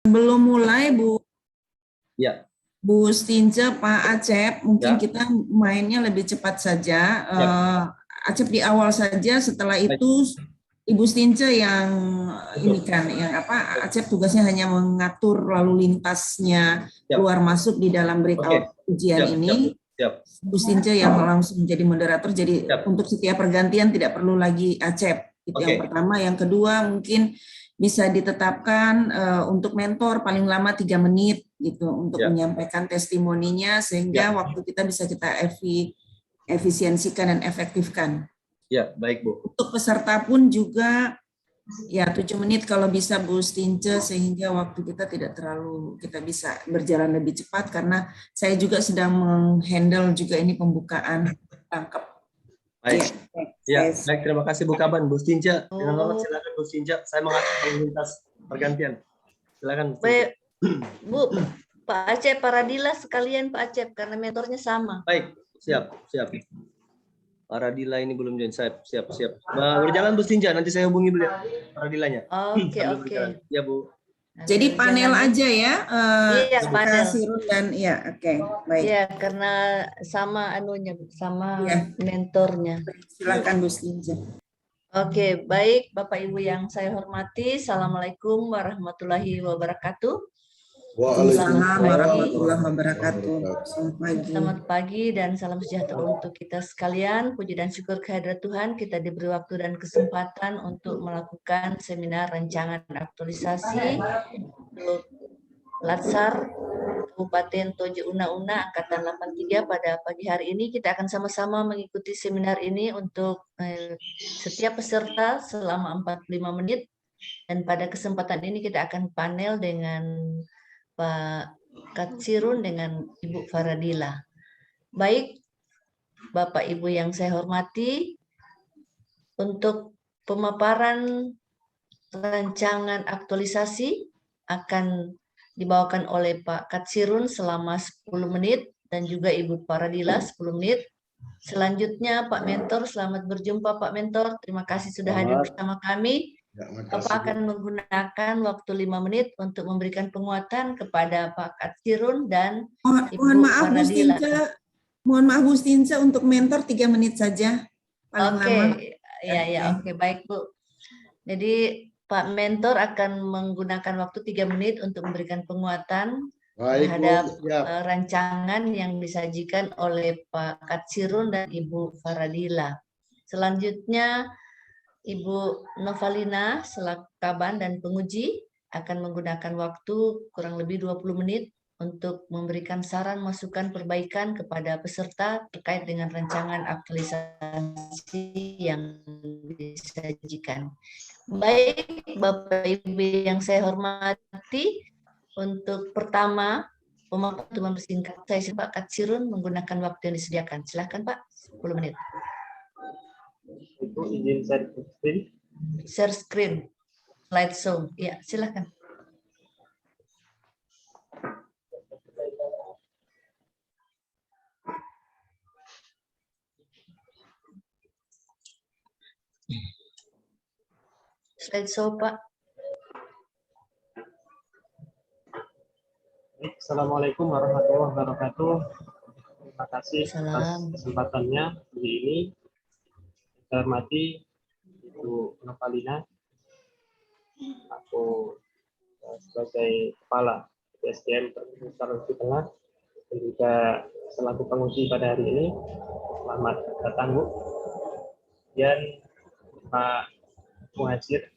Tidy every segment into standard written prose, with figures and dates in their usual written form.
Belum mulai Ya. Bu Stince, Pak Acep, mungkin Ya. kita mainnya lebih cepat saja. Ya. Acep di awal saja, setelah Baik. itu Ibu Stince yang ini kan, yang apa? Acep tugasnya hanya mengatur lalu lintasnya keluar masuk di dalam breakout ujian ini. Siap. Bu Stince yang langsung menjadi moderator. Jadi Siap. untuk setiap pergantian tidak perlu lagi Acep. Itu yang pertama. Yang kedua mungkin bisa ditetapkan untuk mentor paling lama 3 menit gitu untuk menyampaikan testimoninya sehingga waktu kita bisa efisiensikan dan efektifkan. Ya, baik Bu. Untuk peserta pun juga ya 7 menit kalau bisa Bu Stince sehingga waktu kita tidak terlalu, kita bisa berjalan lebih cepat karena saya juga sedang menghandle juga ini pembukaan tangkap. Baik. Ya, baik, terima kasih Bu Kaban. Bu Stince, dengan hormat silakan Bu Stince. Saya mengatur lalu lintas pergantian. Silakan. Baik, Bu, Pak Acep, Pak Radila sekalian Pak Acep karena mentornya sama. Baik, siap. Pak Radila ini belum join, siap. Berjalan Bu Stince, nanti saya hubungi beliau Pak Radilanya. Oke. Ya Bu. Jadi panel aja ya. Iya, panel. Sirun dan ya, oke, baik. Iya, karena sama mentornya. Silakan Bu Stince. Oke, baik Bapak Ibu yang saya hormati. Assalamualaikum warahmatullahi wabarakatuh. Waalaikumsalam warahmatullahi wabarakatuh. Selamat pagi dan salam sejahtera untuk kita sekalian. Puji dan syukur kehadirat Tuhan, kita diberi waktu dan kesempatan untuk melakukan seminar rancangan aktualisasi untuk Latsar Kabupaten Tojo Una Angkatan 83 pada pagi hari ini. Kita akan sama-sama mengikuti seminar ini untuk setiap peserta selama 45 menit. Dan pada kesempatan ini kita akan panel dengan Pak Katsirun dengan Ibu Faradila. Baik, Bapak Ibu yang saya hormati, untuk pemaparan rancangan aktualisasi akan dibawakan oleh Pak Katsirun selama 10 menit dan juga Ibu Faradila 10 menit. Selanjutnya Pak Mentor, selamat berjumpa Pak Mentor. Terima kasih sudah hadir bersama kami. Bapak akan menggunakan waktu 5 menit untuk memberikan penguatan kepada Pak Katsirun dan Ibu Faradila. Mohon maaf Bu Stince, untuk mentor 3 menit saja. Oke, oke, baik Bu. Jadi Pak Mentor akan menggunakan waktu 3 menit untuk memberikan penguatan terhadap rancangan yang disajikan oleh Pak Katsirun dan Ibu Faradila. Selanjutnya Ibu Novalina selaku Kaban dan penguji akan menggunakan waktu kurang lebih 20 menit untuk memberikan saran, masukan, perbaikan kepada peserta terkait dengan rancangan aktualisasi yang disajikan. Baik, Bapak Ibu yang saya hormati, untuk pertama, pemaparan bersingkat, saya Pak Katsirun menggunakan waktu yang disediakan. Silakan Pak, 10 menit. Itu izin share screen slideshow. Ya, silakan. Slideshow, Pak. Assalamualaikum warahmatullahi wabarakatuh. Terima kasih atas kesempatannya hari ini. Saya hormati Ibu Novalina, aku sebagai Kepala SDM Sulawesi Tengah dan juga selaku penguji pada hari ini. Selamat datang Bu. Dan Pak Muhajir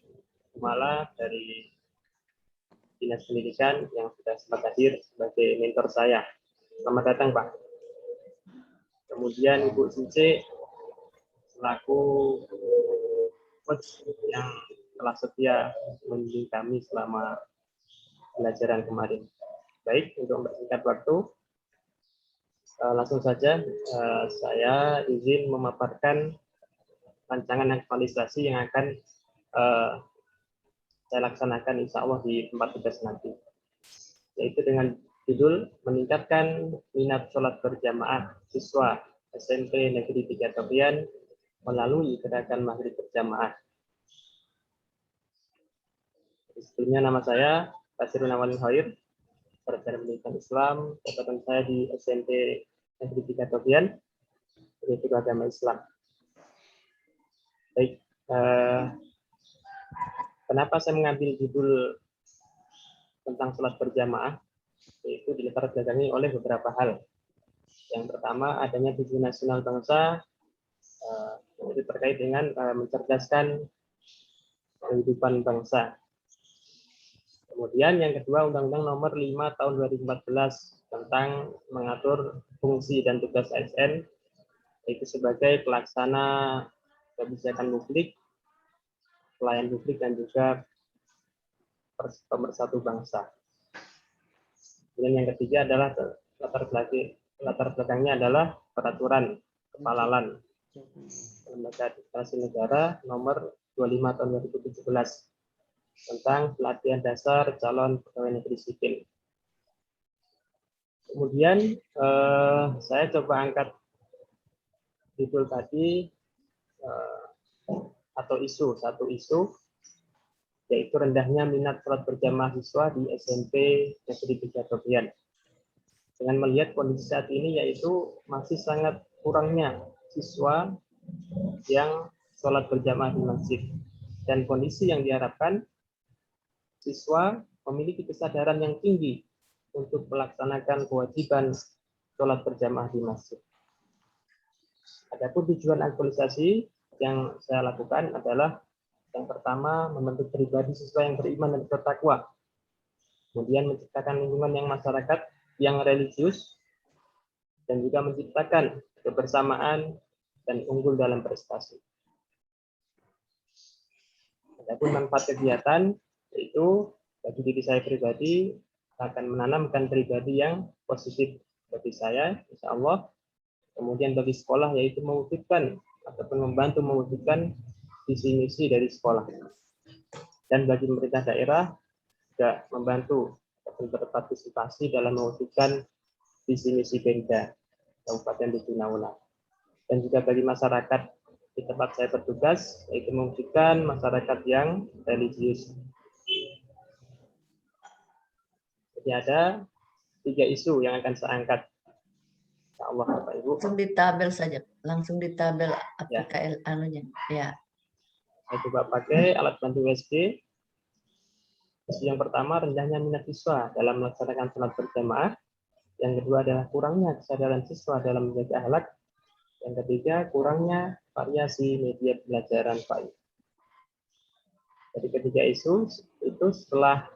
Kumala dari Dinas Pendidikan yang sudah sempat hadir sebagai mentor saya. Selamat datang Pak. Kemudian Ibu Cice selaku coach yang telah setia membimbing kami selama pelajaran kemarin. Baik, untuk mempersingkat waktu, langsung saja saya izin memaparkan rancangan aktualisasi yang akan saya laksanakan insya Allah di tempat tugas nanti. Yaitu dengan judul meningkatkan minat sholat berjamaah siswa SMP Negeri 3 Topian melalui gerakan maghrib berjamaah. Sebelumnya nama saya Basirun Awalin Khair, sarjana pendidikan Islam, jabatan saya di SMP Negeri 3 Tobian, yaitu agama Islam. Baik, kenapa saya mengambil judul tentang sholat berjamaah? Yaitu dilatar belakangi oleh beberapa hal. Yang pertama, adanya tujuan nasional bangsa, itu terkait dengan mencerdaskan kehidupan bangsa. Kemudian yang kedua, Undang-Undang Nomor 5 Tahun 2014 tentang mengatur fungsi dan tugas ASN, yaitu sebagai pelaksana kebijakan publik, pelayan publik, dan juga pemersatu bangsa. Dan yang ketiga adalah latar belakangnya adalah peraturan kepalalan Lembaga Administrasi Negara Nomor 25 Tahun 2017 tentang pelatihan dasar calon pegawai negeri sipil. Kemudian saya coba angkat judul tadi atau satu isu, yaitu rendahnya minat sholat berjamaah siswa di SMP Negeri 3 Tobian. Dengan melihat kondisi saat ini, yaitu masih sangat kurangnya siswa yang sholat berjamaah di masjid. Dan kondisi yang diharapkan, siswa memiliki kesadaran yang tinggi untuk melaksanakan kewajiban sholat berjamaah di masjid. Adapun tujuan aktualisasi yang saya lakukan adalah yang pertama, membentuk pribadi siswa yang beriman dan bertakwa. Kemudian menciptakan lingkungan yang masyarakat yang religius, dan juga menciptakan kebersamaan dan unggul dalam prestasi. Adapun manfaat kegiatan, yaitu bagi diri saya pribadi akan menanamkan pribadi yang positif bagi saya, insya Allah. Kemudian bagi sekolah, yaitu mewujudkan ataupun membantu mewujudkan visi misi dari sekolah. Dan bagi pemerintah daerah juga membantu ataupun berpartisipasi dalam mewujudkan visi misi Pemda Kabupaten Lubuk. Dan juga bagi masyarakat di tempat saya bertugas, yaitu mewujudkan masyarakat yang religius. Jadi ada 3 isu yang akan saya angkat. Insya Allah, Bapak Ibu. Langsung ditabel saja, langsung ditabel Ya. APKL anunya. Ya. Saya coba pakai alat bantu USB. Isu yang pertama, rendahnya minat siswa dalam melaksanakan sholat berjamaah. Yang kedua adalah kurangnya kesadaran siswa dalam menjaga akhlak. Yang ketiga, kurangnya variasi media pembelajaran baik. Jadi ketiga isu itu setelah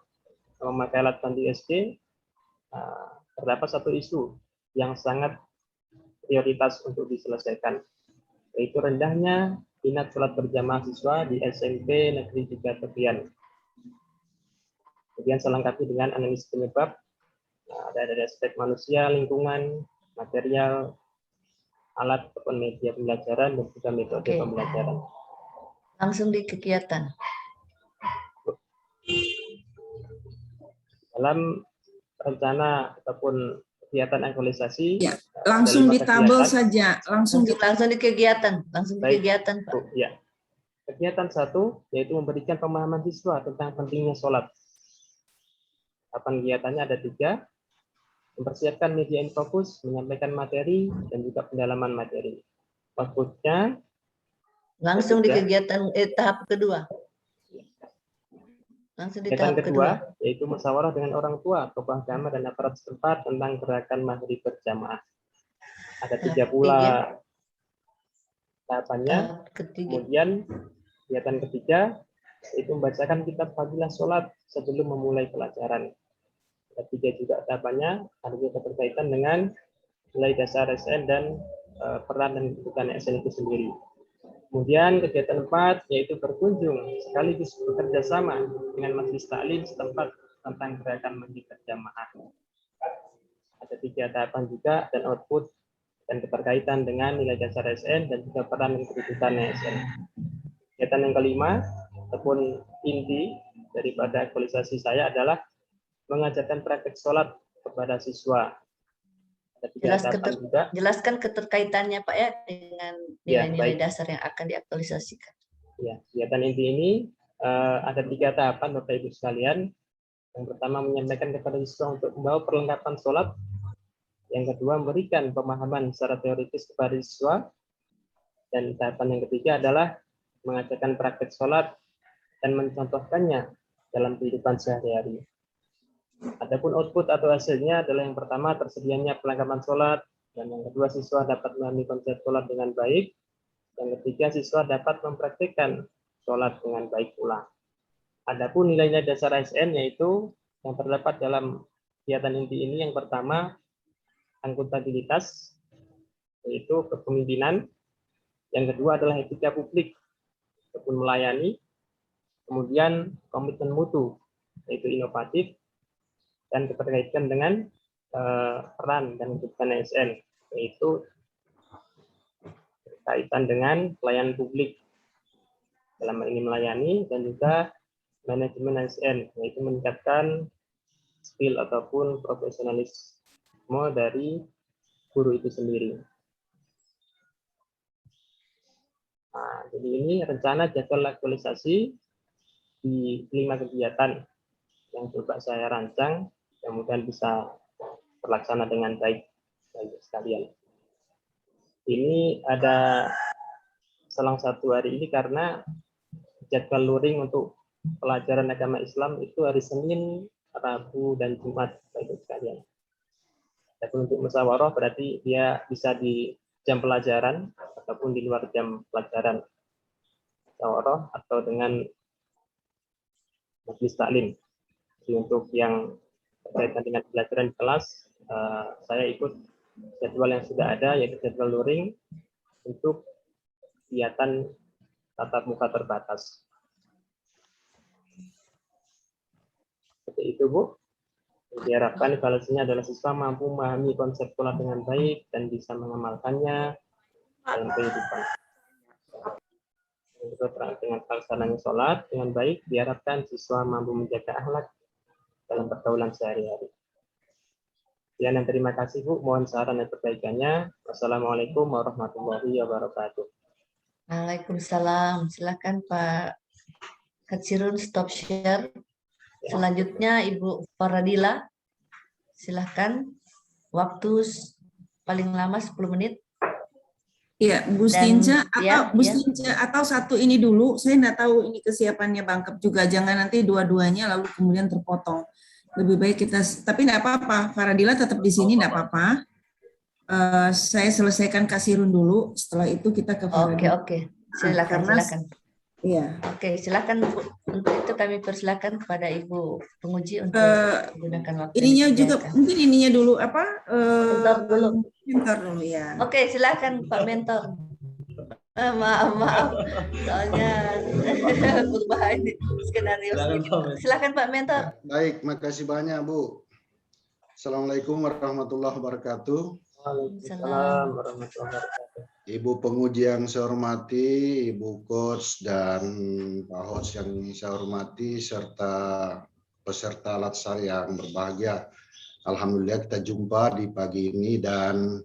memakai alat bantu USB, terdapat satu isu yang sangat prioritas untuk diselesaikan, yaitu rendahnya minat sholat berjamaah siswa di SMP Negeri 3 Tobian. Kemudian selengkapi dengan analisis penyebab, ada dari aspek manusia, lingkungan, material, alat ataupun media pembelajaran, dan juga metode pembelajaran. Langsung di kegiatan. Dalam rencana ataupun kegiatan aktualisasi, Ya, langsung di tabel saja, langsung di di kegiatan, langsung di Baik. kegiatan, Pak. Ya. Kegiatan 1 yaitu memberikan pemahaman siswa tentang pentingnya sholat. Kegiatannya ada 3, mempersiapkan media infokus, menyampaikan materi, dan juga pendalaman materi. Fokusnya Langsung di ketiga. kegiatan tahap kedua. Langsung di Kegiatan tahap kedua kedua. yaitu musyawarah dengan orang tua, tokoh agama, dan aparat setempat tentang gerakan maghrib berjamaah. Ada 3 pula tahapannya. Tahap ketiga. Kemudian kegiatan ketiga yaitu membacakan kitab fadilah sholat sebelum memulai pelajaran. Ada 3 juga tahapannya, ada juga berkaitan dengan nilai dasar SN dan peran dan kedudukan SN itu sendiri. Kemudian kegiatan 4 yaitu berkunjung sekaligus bekerja sama dengan majelis taklim setempat tentang gerakan maghrib berjamaah. Ada 3 tahapan juga dan output dan keterkaitan dengan nilai dasar SN dan juga peran dan kedudukan SN. Kegiatan yang kelima ataupun inti daripada aktualisasi saya adalah mengajarkan praktek sholat kepada siswa. Ada 3 tahapan juga. Jelaskan keterkaitannya, Pak, ya, dengan nilai-nilai dasar yang akan diaktualisasikan. Ya, kegiatan inti ini ada 3 tahapan, Bapak Ibu sekalian. Yang pertama, menyampaikan kepada siswa untuk membawa perlengkapan sholat. Yang kedua, memberikan pemahaman secara teoritis kepada siswa. Dan tahapan yang ketiga adalah mengajarkan praktek sholat dan mencontohkannya dalam kehidupan sehari-hari. Adapun output atau hasilnya adalah yang pertama, tersedianya perlengkapan sholat, dan yang kedua, siswa dapat memahami konsep sholat dengan baik. Yang ketiga, siswa dapat mempraktikkan sholat dengan baik pula. Adapun nilai-nilai dasar ASN yaitu yang terdapat dalam kegiatan inti ini, yang pertama akuntabilitas, yaitu kepemimpinan. Yang kedua adalah etika publik, ataupun melayani. Kemudian komitmen mutu, yaitu inovatif, dan keterkaitan dengan peran dan kebutuhan ASN, yaitu berkaitan dengan pelayanan publik, dalam hal ini melayani, dan juga manajemen ASN, yaitu meningkatkan skill ataupun profesionalisme dari guru itu sendiri. Nah, jadi ini rencana jadwal aktualisasi di 5 kegiatan yang coba saya rancang, kemudian bisa terlaksana dengan baik sekalian. Ini ada selang satu hari ini karena jadwal luring untuk pelajaran agama Islam itu hari Senin, Rabu, dan Jumat, Bapak sekalian. Tapi untuk musyawarah berarti dia bisa di jam pelajaran ataupun di luar jam pelajaran musyawarah atau dengan majelis taklim. Jadi untuk yang berkaitan dengan pelajaran kelas, saya ikut jadwal yang sudah ada, yaitu jadwal luring untuk kegiatan tatap muka terbatas. Seperti itu, Bu. Diharapkan evaluasinya adalah siswa mampu memahami konsep sholat dengan baik dan bisa mengamalkannya dalam kehidupan. Dengan pelaksanaan sholat dengan baik, diharapkan siswa mampu menjaga akhlak dalam pergaulan sehari-hari. Sekian dan terima kasih, Bu. Mohon saran dan perbaikannya. Wassalamualaikum warahmatullahi wabarakatuh. Waalaikumsalam. Silakan Pak Katsirun stop share. Selanjutnya Ibu Faradila. Silakan. Waktu paling lama 10 menit. Iya, Bu Stinca ya, atau satu ini dulu. Saya nggak tahu ini kesiapannya Bangkep juga. Jangan nanti dua-duanya lalu kemudian terpotong. Lebih baik kita, tapi nggak apa-apa. Faradila tetap di sini, nggak apa-apa. Saya selesaikan Kasirun dulu. Setelah itu kita ke Faradila. Oke. Silakan. Iya. Oke, silakan Bu. Untuk itu kami persilakan kepada Ibu penguji untuk menggunakan waktu. Ininya juga mungkin ininya dulu apa? Mentor dulu ya. Oke, silakan Pak Mentor. Maaf, soalnya berubah ini skenario. Silakan Pak Mentor. Baik, makasih banyak Bu. Assalamualaikum warahmatullahi wabarakatuh. Waalaikumsalam warahmatullahi wabarakatuh. Ibu penguji yang saya hormati, Ibu Coach dan Pak Host yang saya hormati, serta peserta latsar yang berbahagia. Alhamdulillah kita jumpa di pagi ini, dan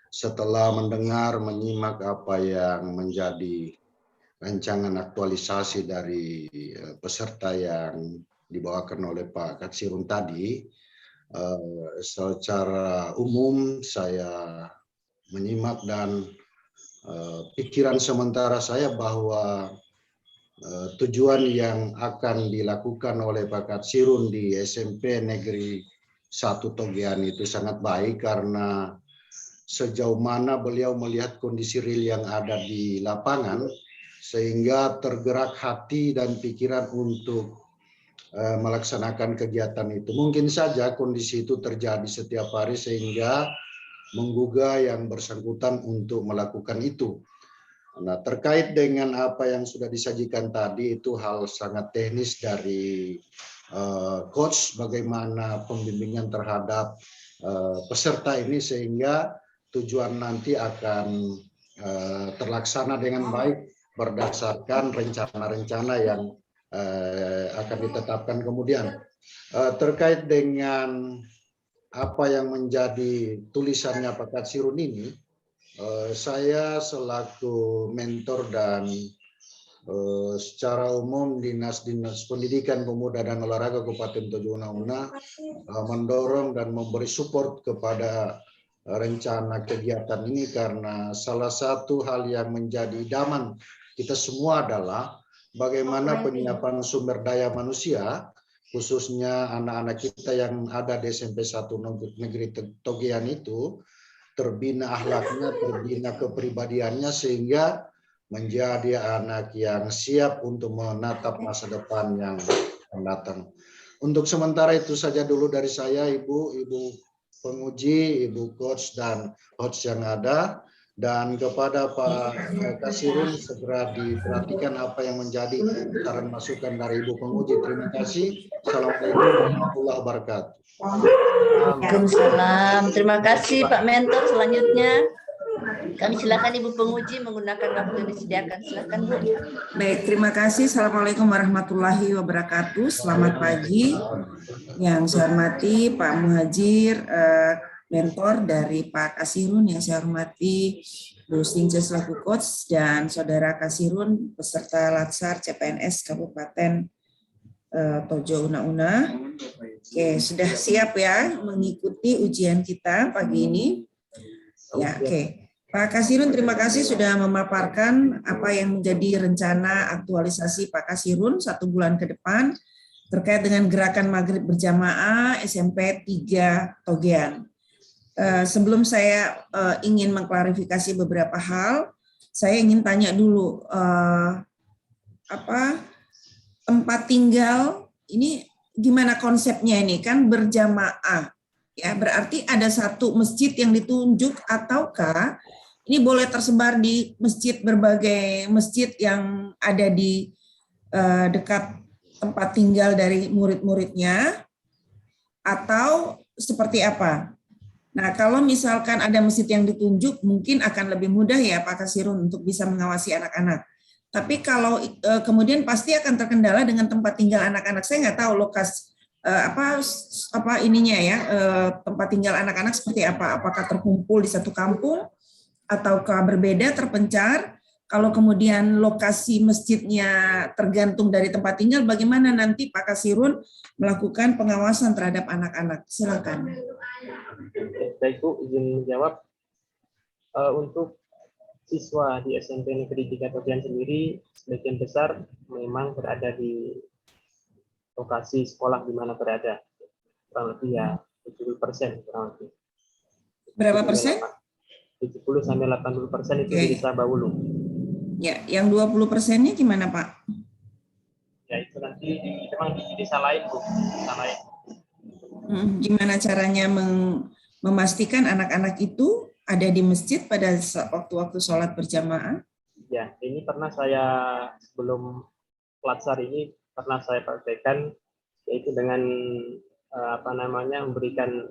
setelah mendengar, menyimak apa yang menjadi rancangan aktualisasi dari peserta yang dibawakan oleh Pak Katsirun tadi, secara umum saya menyimak dan pikiran sementara saya bahwa tujuan yang akan dilakukan oleh Pak Katsirun di SMP Negeri 1 Togean itu sangat baik, karena sejauh mana beliau melihat kondisi real yang ada di lapangan sehingga tergerak hati dan pikiran untuk melaksanakan kegiatan itu. Mungkin saja kondisi itu terjadi setiap hari sehingga menggugah yang bersangkutan untuk melakukan itu. Nah, terkait dengan apa yang sudah disajikan tadi, itu hal sangat teknis dari coach, bagaimana pembimbingan terhadap peserta ini sehingga tujuan nanti akan terlaksana dengan baik berdasarkan rencana-rencana yang akan ditetapkan kemudian. Terkait dengan apa yang menjadi tulisannya Pak Katsirun ini, saya selaku mentor dan secara umum Dinas Pendidikan Pemuda dan Olahraga Kabupaten Tojo Una mendorong dan memberi support kepada rencana kegiatan ini, karena salah satu hal yang menjadi idaman kita semua adalah bagaimana penyiapan sumber daya manusia, khususnya anak-anak kita yang ada di SMP 1 Negeri Togean itu, terbina akhlaknya, terbina kepribadiannya, sehingga menjadi anak yang siap untuk menatap masa depan yang akan datang. Untuk sementara itu saja dulu dari saya, Ibu penguji, Ibu coach dan coach yang ada. Dan kepada Pak Kasirun segera diperhatikan apa yang menjadi saran masukan dari Ibu penguji. Terima kasih. Assalamualaikum warahmatullahi wabarakatuh. Waalaikumsalam. Terima kasih Pak Mentor. Selanjutnya kami silakan Ibu penguji menggunakan waktu yang disediakan. Silakan Bu. Baik, terima kasih. Assalamualaikum warahmatullahi wabarakatuh. Selamat pagi. Yang saya hormati Pak Muhajir, mentor dari Pak Kasirun, yang saya hormati Bu Stince selaku coach, dan Saudara Kasirun peserta Latsar CPNS Kabupaten Tojo Una. Oke, sudah siap ya mengikuti ujian kita pagi ini? Ya, oke. Pak Kasirun, terima kasih sudah memaparkan apa yang menjadi rencana aktualisasi Pak Kasirun 1 bulan ke depan terkait dengan gerakan maghrib berjamaah SMP 3 Togean. Sebelum saya ingin mengklarifikasi beberapa hal, saya ingin tanya dulu, tempat tinggal ini gimana konsepnya ini? Kan berjamaah, ya berarti ada satu masjid yang ditunjuk, ataukah ini boleh tersebar di berbagai masjid yang ada di dekat tempat tinggal dari murid-muridnya, atau seperti apa? Nah, kalau misalkan ada masjid yang ditunjuk, mungkin akan lebih mudah ya Pak Kasirun untuk bisa mengawasi anak-anak. Tapi kalau kemudian pasti akan terkendala dengan tempat tinggal anak-anak. Saya nggak tahu lokasi tempat tinggal anak-anak seperti apa. Apakah terkumpul di satu kampung ataukah berbeda, terpencar? Kalau kemudian lokasi masjidnya tergantung dari tempat tinggal, bagaimana nanti Pak Kasirun melakukan pengawasan terhadap anak-anak? Silakan. Baik Bu, izin menjawab. Untuk siswa di SMP Negeri 3 Togean sendiri, sebagian besar memang berada di lokasi sekolah di mana berada. Kurang lebih ya 70% kurang lebih. Berapa persen? 70-80% itu di Desa Bawulu. Ya, yang 20%-nya gimana Pak? Ya itu nanti memang di desa lain Bu, desa lain. Gimana caranya memastikan anak-anak itu ada di masjid pada waktu-waktu sholat berjamaah? Ya, ini pernah saya sebelum Latsar ini pernah saya praktekkan, yaitu dengan memberikan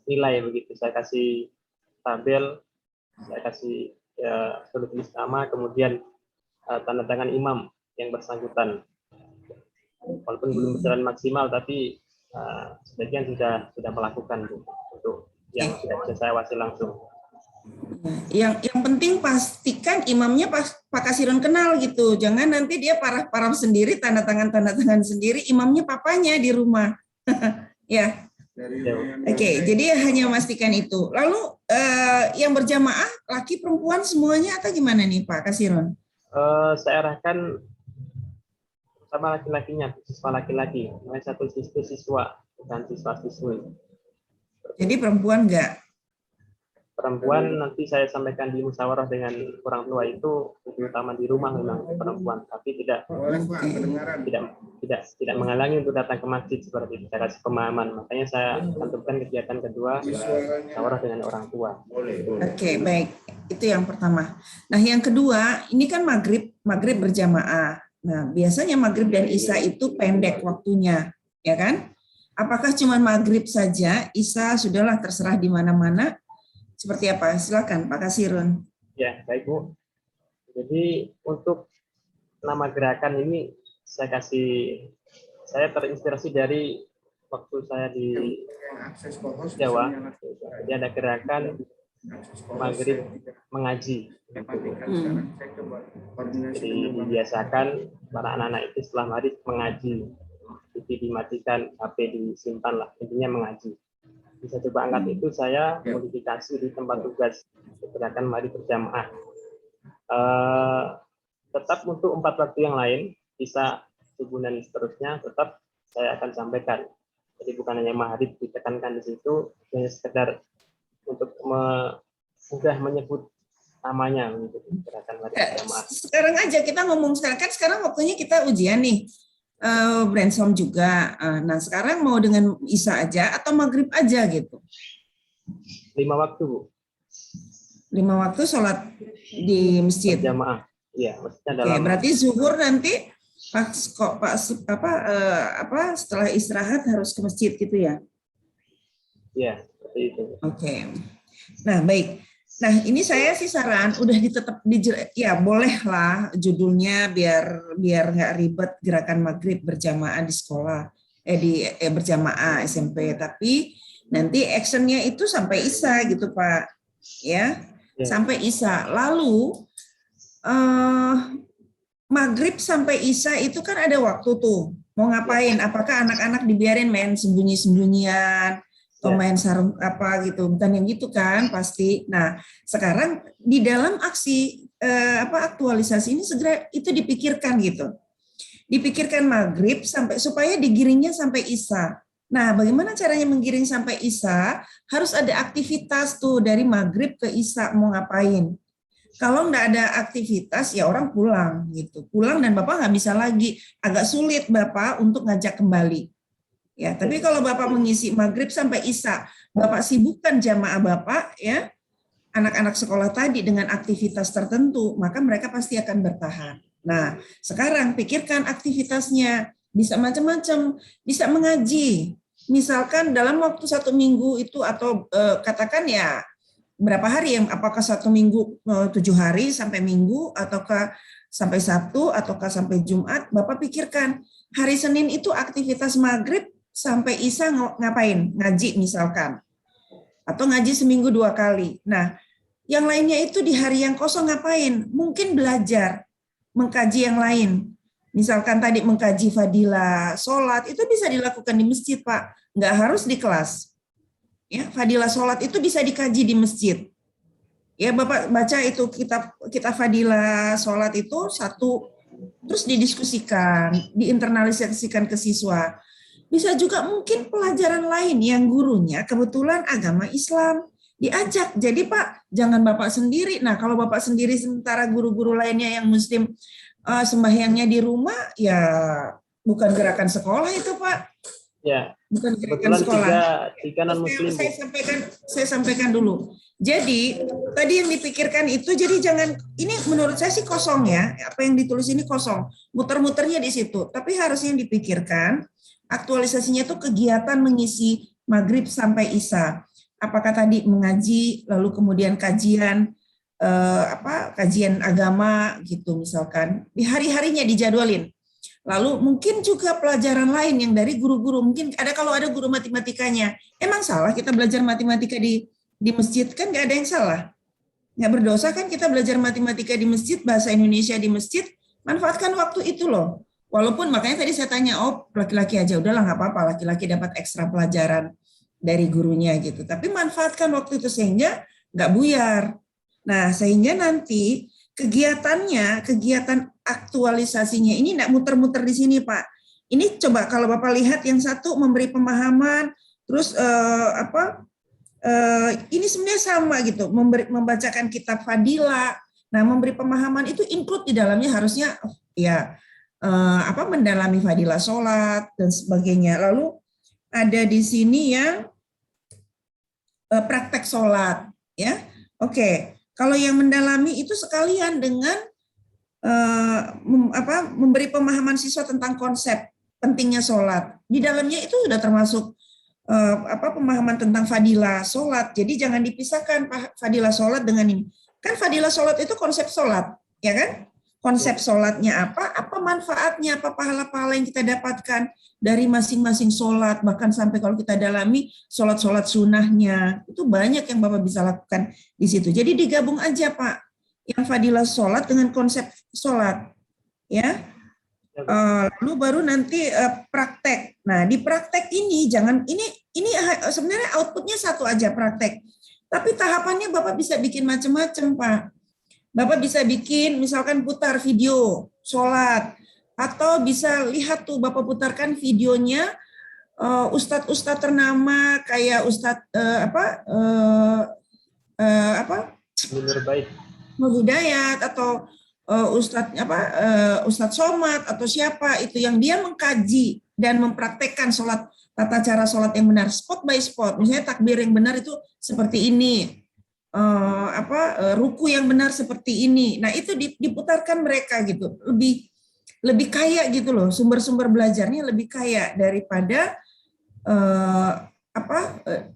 nilai begitu. Saya kasih tabel, saya kasih tulis nama, kemudian tanda tangan imam yang bersangkutan. Walaupun belum berjalan maksimal, tapi sebagian sudah melakukan untuk yang tidak bisa saya awasi langsung. Yang penting pastikan imamnya Pak Kasirun kenal gitu. Jangan nanti dia paraf sendiri, tanda tangan sendiri, imamnya papanya di rumah. Ya. Oke, jadi hanya memastikan itu. Lalu yang berjamaah laki perempuan semuanya atau gimana nih Pak Kasirun? Saya arahkan sama laki-lakinya, siswa laki-laki, satu siswa bukan siswa-siswi. Jadi perempuan enggak? Perempuan nanti saya sampaikan di musyawarah dengan orang tua itu terutama di rumah memang perempuan, tapi tidak menghalangi untuk datang ke masjid seperti itu. Saya kasih pemahaman, makanya saya tentukan kegiatan kedua musyawarah dengan orang tua. Oke, baik, itu yang pertama. Nah yang kedua ini kan maghrib berjamaah. Nah biasanya maghrib dan isya itu pendek waktunya, ya kan? Apakah cuma maghrib saja, isya sudahlah terserah di mana-mana? Seperti apa? Silakan Pak Kasirun. Ya, baik Bu. Jadi untuk nama gerakan ini saya terinspirasi dari waktu saya di Jawa. Jadi ada gerakan maghrib mengaji. Jadi dibiasakan para anak-anak itu setelah maghrib mengaji. Jadi dimatikan, HP disimpan lah, intinya mengaji. Bisa coba angkat itu saya modifikasi di tempat tugas gerakan mari berjamaah. Tetap untuk 4 waktu yang lain, bisa subuh dan seterusnya, tetap saya akan sampaikan. Jadi bukan hanya maghrib ditekankan di situ, hanya sekedar untuk mudah menyebut namanya untuk gerakan mari berjamaah. Sekarang aja kita ngomong sekarang waktunya kita ujian nih. Brainstorm juga. Nah, sekarang mau dengan Isya aja atau maghrib aja gitu? 5 waktu, Bu. 5 waktu sholat di masjid. Berjamaah. Iya, maksudnya Oke, berarti zuhur nanti setelah istirahat harus ke masjid gitu ya? Iya, seperti itu. Oke. Nah, baik. Nah, ini saya sih saran udah ya bolehlah judulnya biar nggak ribet gerakan maghrib berjamaah di sekolah berjamaah SMP, tapi nanti actionnya itu sampai Isya gitu Pak, ya sampai Isya. Lalu maghrib sampai Isya itu kan ada waktu tuh mau ngapain? Apakah anak-anak dibiarin main sembunyi-sembunyian? Main sarung apa gitu, bukan yang gitu kan pasti. Nah, sekarang di dalam aksi aktualisasi ini segera itu dipikirkan gitu. Dipikirkan maghrib sampai supaya digiringnya sampai Isya. Nah, bagaimana caranya menggiring sampai Isya? Harus ada aktivitas tuh dari maghrib ke Isya mau ngapain. Kalau nggak ada aktivitas ya orang pulang gitu. Pulang dan Bapak nggak bisa lagi. Agak sulit Bapak untuk ngajak kembali. Ya, tapi kalau Bapak mengisi maghrib sampai Isya, Bapak sibukkan jamaah Bapak, ya, anak-anak sekolah tadi dengan aktivitas tertentu, maka mereka pasti akan bertahan. Nah, sekarang pikirkan aktivitasnya, bisa macam-macam, bisa mengaji. Misalkan dalam waktu 1 minggu itu atau katakan ya berapa hari yang apakah 1 minggu 7 hari sampai Minggu ataukah sampai Sabtu ataukah sampai Jumat, Bapak pikirkan hari Senin itu aktivitas maghrib sampai Isya ngapain? Ngaji misalkan. Atau ngaji seminggu 2 kali. Nah, yang lainnya itu di hari yang kosong ngapain? Mungkin belajar, mengkaji yang lain. Misalkan tadi mengkaji fadilah sholat, itu bisa dilakukan di masjid, Pak. Nggak harus di kelas. Ya, fadilah sholat itu bisa dikaji di masjid. Ya, Bapak baca itu kitab fadilah sholat itu satu, terus didiskusikan, diinternalisasikan ke siswa. Bisa juga mungkin pelajaran lain yang gurunya kebetulan agama Islam diajak. Jadi Pak, jangan Bapak sendiri. Nah, kalau Bapak sendiri sementara guru-guru lainnya yang Muslim sembahyangnya di rumah, ya bukan gerakan sekolah itu Pak. Ya. Bukan gerakan sekolah. Tiga non-Muslim. Saya sampaikan dulu. Jadi tadi yang dipikirkan itu, jadi jangan, ini menurut saya sih kosong ya. Apa yang ditulis ini kosong. Muter-muternya di situ. Tapi harusnya yang dipikirkan aktualisasinya itu kegiatan mengisi maghrib sampai Isya. Apakah tadi mengaji, lalu kemudian kajian kajian agama gitu misalkan. Di hari-harinya dijadwalin. Lalu mungkin juga pelajaran lain yang dari guru-guru. Mungkin ada kalau ada guru matematikanya. Emang salah kita belajar matematika di masjid? Kan nggak ada yang salah. Nggak berdosa kan kita belajar matematika di masjid, bahasa Indonesia di masjid. Manfaatkan waktu itu loh. Walaupun makanya tadi saya tanya, laki-laki aja, udahlah nggak apa-apa, laki-laki dapat ekstra pelajaran dari gurunya gitu. Tapi manfaatkan waktu itu sehingga nggak buyar. Nah, sehingga nanti kegiatan aktualisasinya ini nggak muter-muter di sini, Pak. Ini coba kalau Bapak lihat yang satu memberi pemahaman, terus ini sebenarnya sama gitu, membacakan kitab fadilah. Nah, memberi pemahaman itu include di dalamnya harusnya ya. Mendalami fadilah sholat dan sebagainya. Lalu ada di sini yang praktek sholat, ya. Oke, kalau yang mendalami itu sekalian dengan memberi pemahaman siswa tentang konsep pentingnya sholat. Di dalamnya itu sudah termasuk pemahaman tentang fadilah sholat. Jadi jangan dipisahkan fadilah sholat dengan ini. Kan fadilah sholat itu konsep sholat, ya kan? konsep sholatnya apa manfaatnya, apa pahala-pahala yang kita dapatkan dari masing-masing sholat, bahkan sampai kalau kita dalami sholat-sholat sunnahnya, itu banyak yang Bapak bisa lakukan di situ. Jadi digabung aja Pak, yang fadilah sholat dengan konsep sholat, ya. Lalu baru nanti praktek. Nah di praktek ini ini sebenarnya outputnya satu aja praktek, tapi tahapannya Bapak bisa bikin macam-macam Pak. Bapak bisa bikin misalkan putar video sholat, atau bisa lihat tuh Bapak putarkan videonya ustadz-ustadz ternama kayak Ustadz Munir Baik. Nur Hidayat atau Ustadz Somad atau siapa itu yang dia mengkaji dan mempraktekkan sholat, tata cara sholat yang benar spot by spot. Misalnya takbir yang benar itu seperti ini. Ruku yang benar seperti ini. Nah, itu diputarkan mereka gitu. Lebih kaya gitu loh. Sumber-sumber belajarnya lebih kaya daripada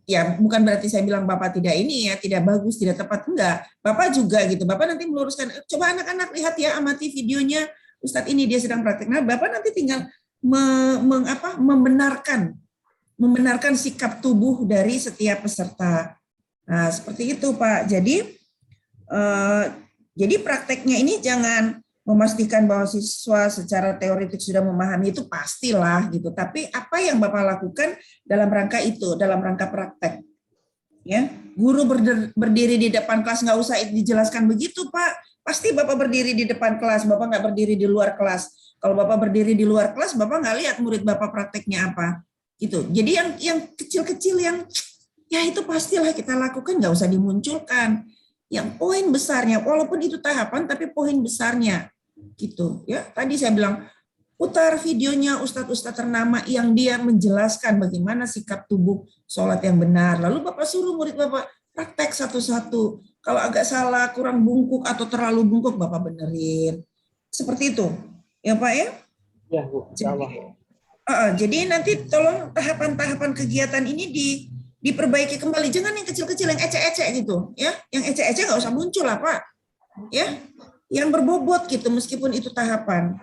ya bukan berarti saya bilang Bapak tidak ini ya, tidak bagus, tidak tepat, enggak. Bapak juga gitu. Bapak nanti meluruskan, coba anak-anak lihat ya, amati videonya Ustadz ini dia sedang praktek. Nah, Bapak nanti tinggal membenarkan sikap tubuh dari setiap peserta. Nah, seperti itu Pak. Jadi prakteknya ini jangan memastikan bahwa siswa secara teoretik sudah memahami, itu pastilah gitu. Tapi apa yang Bapak lakukan dalam rangka itu, dalam rangka praktek. Ya, guru berdiri di depan kelas nggak usah dijelaskan begitu Pak. Pasti Bapak berdiri di depan kelas, Bapak nggak berdiri di luar kelas. Kalau Bapak berdiri di luar kelas, Bapak nggak lihat murid Bapak prakteknya apa. Gitu. Jadi yang kecil-kecil yang ya itu pastilah kita lakukan, nggak usah dimunculkan. Yang poin besarnya, walaupun itu tahapan, tapi poin besarnya, gitu. Ya, tadi saya bilang putar videonya ustadz-ustadz ternama yang dia menjelaskan bagaimana sikap tubuh sholat yang benar. Lalu Bapak suruh murid Bapak praktek satu-satu. Kalau agak salah, kurang bungkuk atau terlalu bungkuk, Bapak benerin. Seperti itu, ya Pak ya? Ya Bu. Jadi nanti tolong tahapan-tahapan kegiatan ini diperbaiki kembali, jangan yang kecil-kecil yang ecek-ecek gitu ya, yang ecek-ecek nggak usah muncul lah Pak ya, yang berbobot gitu meskipun itu tahapan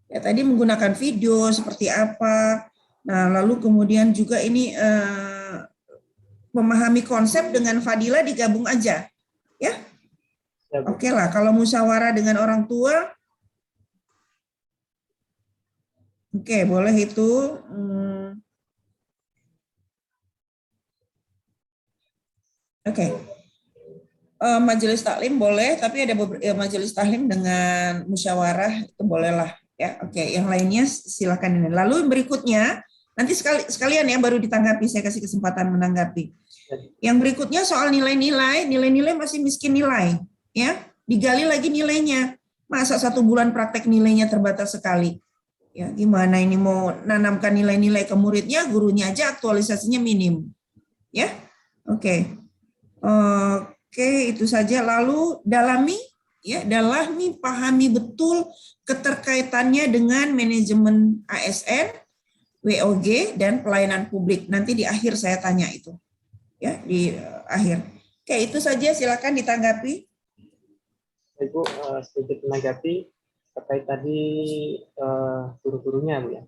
ya, tadi menggunakan video seperti apa. Nah lalu kemudian juga ini memahami konsep dengan fadilah digabung aja ya. Oke lah, kalau musyawarah dengan orang tua oke, boleh itu. Oke, majelis taklim boleh, tapi ada majelis taklim dengan musyawarah itu bolehlah ya. Oke, yang lainnya silakan ini. Lalu berikutnya nanti sekalian ya baru ditanggapi, saya kasih kesempatan menanggapi. Yang berikutnya soal nilai-nilai masih miskin nilai ya, digali lagi nilainya. Masa 1 bulan praktek nilainya terbatas sekali? Ya, gimana ini mau nanamkan nilai-nilai ke muridnya, gurunya aja aktualisasinya minim. Ya, oke. Oke, itu saja. Lalu dalami, pahami betul keterkaitannya dengan manajemen ASN, WOG, dan pelayanan publik. Nanti di akhir saya tanya itu, ya di akhir. Oke, itu saja. Silakan ditanggapi. Ibu sedikit menanggapi terkait tadi guru-gurunya Bu ya.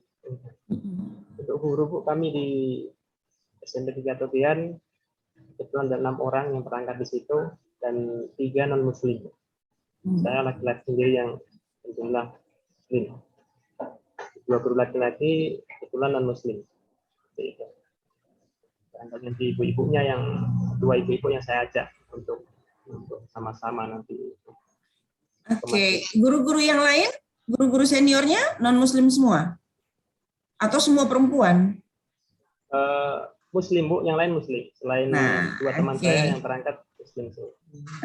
Untuk guru Bu, kami di SMP 3 Tobian kebetulan ada 6 orang yang berangkat di situ dan 3 non muslim. Saya laki-laki sendiri yang berjumlah muslim. 2 guru laki-laki kebetulan non muslim. Dan nanti ibu-ibunya yang 2 ibu-ibu yang saya ajak untuk sama-sama nanti. Oke, guru-guru yang lain, guru-guru seniornya non muslim semua atau semua perempuan? Muslim Bu, yang lain muslim. Selain 2 teman saya yang berangkat muslim.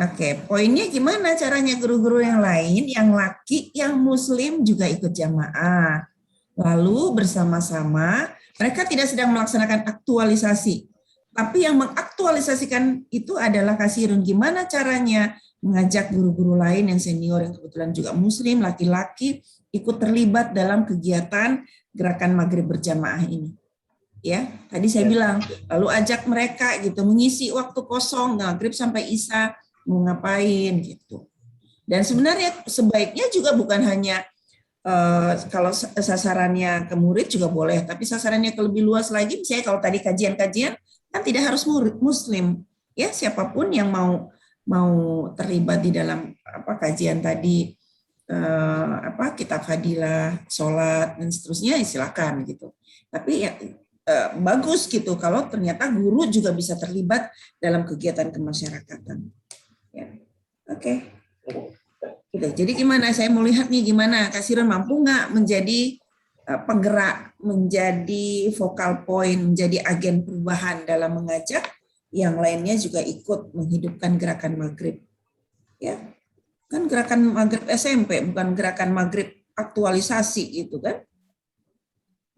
Oke, poinnya gimana caranya guru-guru yang lain, yang laki, yang muslim juga ikut jamaah. Lalu bersama-sama, mereka tidak sedang melaksanakan aktualisasi. Tapi yang mengaktualisasikan itu adalah kasirun. Gimana caranya mengajak guru-guru lain yang senior, yang kebetulan juga muslim, laki-laki, ikut terlibat dalam kegiatan gerakan maghrib berjamaah ini. Ya, tadi saya bilang, lalu ajak mereka gitu mengisi waktu kosong maghrib sampai isya mau ngapain gitu. Dan sebenarnya sebaiknya juga bukan hanya kalau sasarannya ke murid juga boleh, tapi sasarannya ke lebih luas lagi, misalnya kalau tadi kajian-kajian kan tidak harus murid Muslim, ya siapapun yang mau terlibat di dalam kajian tadi, kitab fadilah, sholat dan seterusnya, silakan gitu. Tapi ya bagus gitu kalau ternyata guru juga bisa terlibat dalam kegiatan kemasyarakatan. Ya. Oke. Gitu. Jadi gimana? Saya mau lihat nih gimana Kak Siron mampu nggak menjadi penggerak, menjadi focal point, menjadi agen perubahan dalam mengajak yang lainnya juga ikut menghidupkan gerakan Maghrib. Ya, kan gerakan Maghrib SMP bukan gerakan Maghrib aktualisasi gitu kan?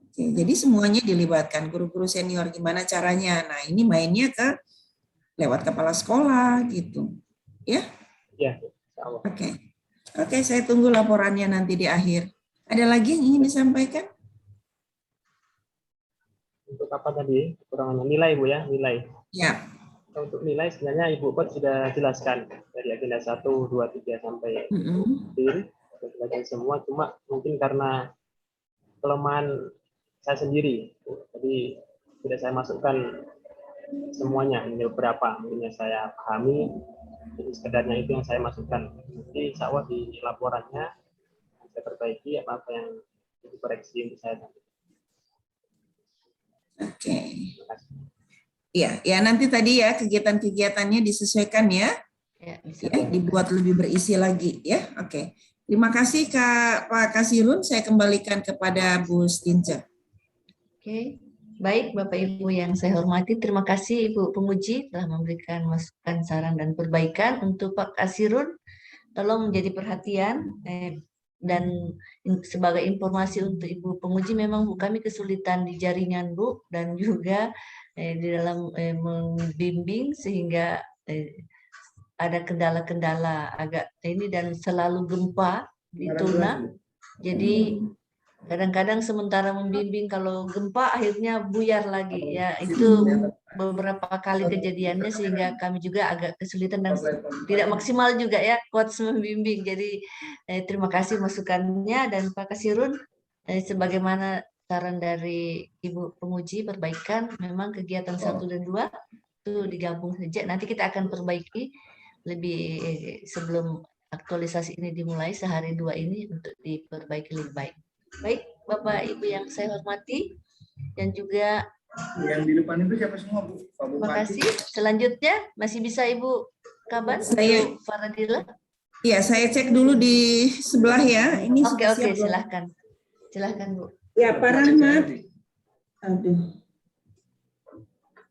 Oke, jadi semuanya dilibatkan, guru-guru senior gimana caranya? Nah ini mainnya ke lewat kepala sekolah gitu, ya? Ya. Oke. Oke, saya tunggu laporannya nanti di akhir. Ada lagi yang ingin disampaikan? Untuk apa tadi? Kekurangannya nilai, Bu ya, nilai. Ya. Untuk nilai sebenarnya Ibu Kot sudah jelaskan dari agenda 1, 2, 3 sampai akhir. Sudah semua, cuma mungkin karena kelemahan saya sendiri. Jadi tidak saya masukkan semuanya, ini beberapa mungkin saya pahami. Jadi sekedarnya itu yang saya masukkan. Nanti insya Allah di laporannya saya perbaiki apa yang dikoreksi untuk saya. Oke. Ya nanti tadi ya kegiatan-kegiatannya disesuaikan ya. Ya, dibuat lebih berisi lagi ya. Oke. Terima kasih Pak Kasirun. Saya kembalikan kepada Bu Stinja. Oke. Baik, Bapak Ibu yang saya hormati, terima kasih Ibu Pemuji telah memberikan masukan, saran, dan perbaikan untuk Pak Kasirun. Tolong menjadi perhatian dan sebagai informasi untuk Ibu Pemuji, memang Bu kami kesulitan di jaringan Bu dan juga di dalam membimbing sehingga ada kendala-kendala agak ini dan selalu gempa di Tuna. Jadi kadang-kadang sementara membimbing kalau gempa akhirnya buyar lagi ya, itu beberapa kali kejadiannya sehingga kami juga agak kesulitan dan tidak maksimal juga ya coach membimbing. Jadi terima kasih masukannya dan Pak Kasirun, sebagaimana saran dari Ibu Pemuji perbaikan, memang kegiatan 1 dan 2 itu digabung saja. Nanti kita akan perbaiki lebih sebelum aktualisasi ini dimulai sehari 2 ini untuk diperbaiki lebih baik. Baik, Bapak Ibu yang saya hormati dan juga yang di depan itu siapa semua, Bu? Terima kasih. Selanjutnya masih bisa Ibu kabar? Saya Faradila. Iya, saya cek dulu di sebelah ya. Ini Oke, siap belum? silahkan. Silahkan, Bu. Ya, Pak Rahmat. Aduh.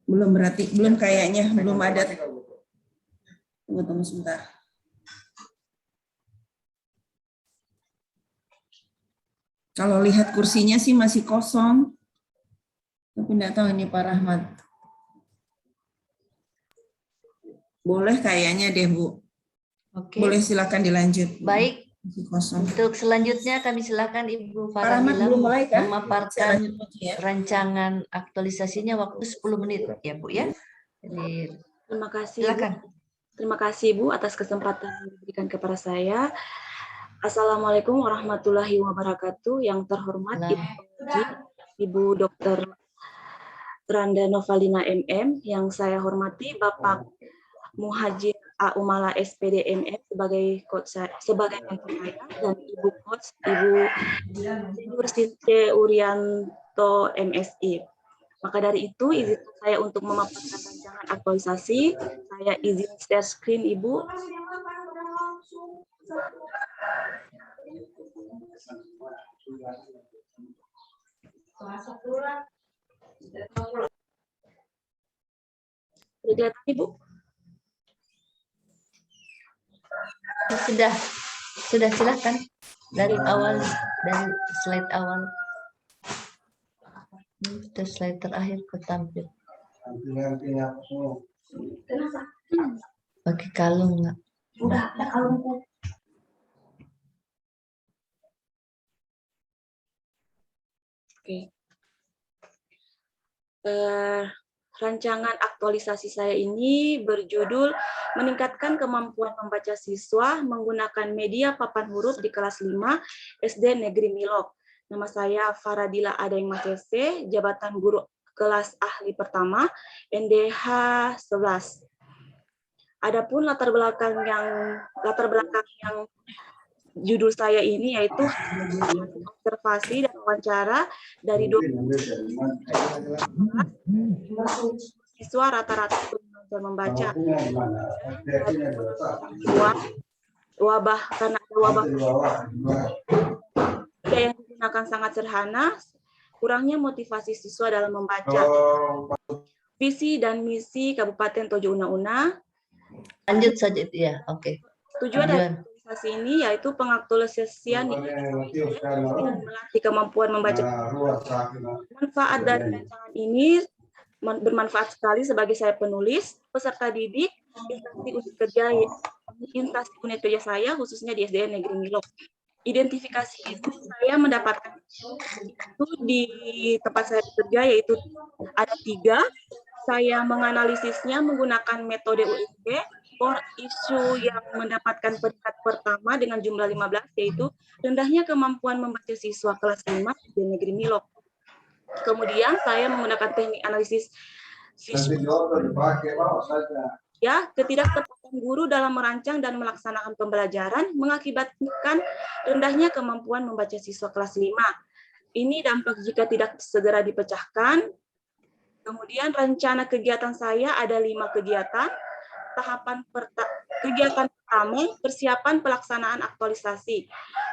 Belum kayaknya, belum ada. Tunggu sebentar. Kalau lihat kursinya sih masih kosong. Tapi enggak tahu ini Pak Rahmat. Boleh kayaknya deh, Bu. Oke. Boleh silakan dilanjut. Baik. Masih kosong. Untuk selanjutnya kami silakan Ibu Pak Rahmat belum mulai kan? memaparkan rancangan aktualisasinya waktu 10 menit ya, Bu ya. Jadi terima kasih. Silakan. Bu. Terima kasih Bu atas kesempatan yang diberikan kepada saya. Assalamualaikum warahmatullahi wabarakatuh. Yang terhormat Ibu Dr. Randa Novalina MM, yang saya hormati Bapak Muhajir A. Umala SPD MM sebagai mentor saya, dan Ibu Coach Ibu Nur Siti Urianto MSI. Maka dari itu izin saya untuk memaparkan rancangan aktualisasi. Saya izin share screen Ibu. Sudah Ibu? Sudah silakan dari awal, dari slide awal. Itu slide terakhir ketampil. Pakai kalung nggak? Udah ada kalung. Oke. Rancangan aktualisasi saya ini berjudul Meningkatkan Kemampuan Membaca Siswa Menggunakan Media Papan Huruf di Kelas 5 SD Negeri Milok. Nama saya Faradila Adaeng Masese, jabatan guru kelas ahli pertama, NDH 11. Adapun latar belakang yang judul saya ini yaitu observasi dan wawancara dari 20 siswa rata-rata belajar membaca. Wabah karena ada wabah yang digunakan sangat sederhana, kurangnya motivasi siswa dalam membaca. Visi dan misi Kabupaten Tojo Una-Una. Lanjut saja itu ya, oke. Tujuan dari aktualisasi ini yaitu pengaktualisasian melatih kemampuan membaca. Manfaat dari rancangan ini bermanfaat sekali sebagai saya penulis, peserta didik, instansi unit kerja saya khususnya di SDN Negeri Milok. Identifikasi itu saya mendapatkan itu di tempat saya bekerja yaitu ada 3. Saya menganalisisnya menggunakan metode USP. Isu yang mendapatkan peringkat pertama dengan jumlah 15 yaitu rendahnya kemampuan membaca siswa kelas 5 di Negeri Milok. Kemudian saya menggunakan teknik analisis siswa. Ya, ketidaktepatan guru dalam merancang dan melaksanakan pembelajaran mengakibatkan rendahnya kemampuan membaca siswa kelas 5. Ini dampak jika tidak segera dipecahkan. Kemudian rencana kegiatan saya ada 5 kegiatan. Kegiatan pertama, persiapan pelaksanaan aktualisasi.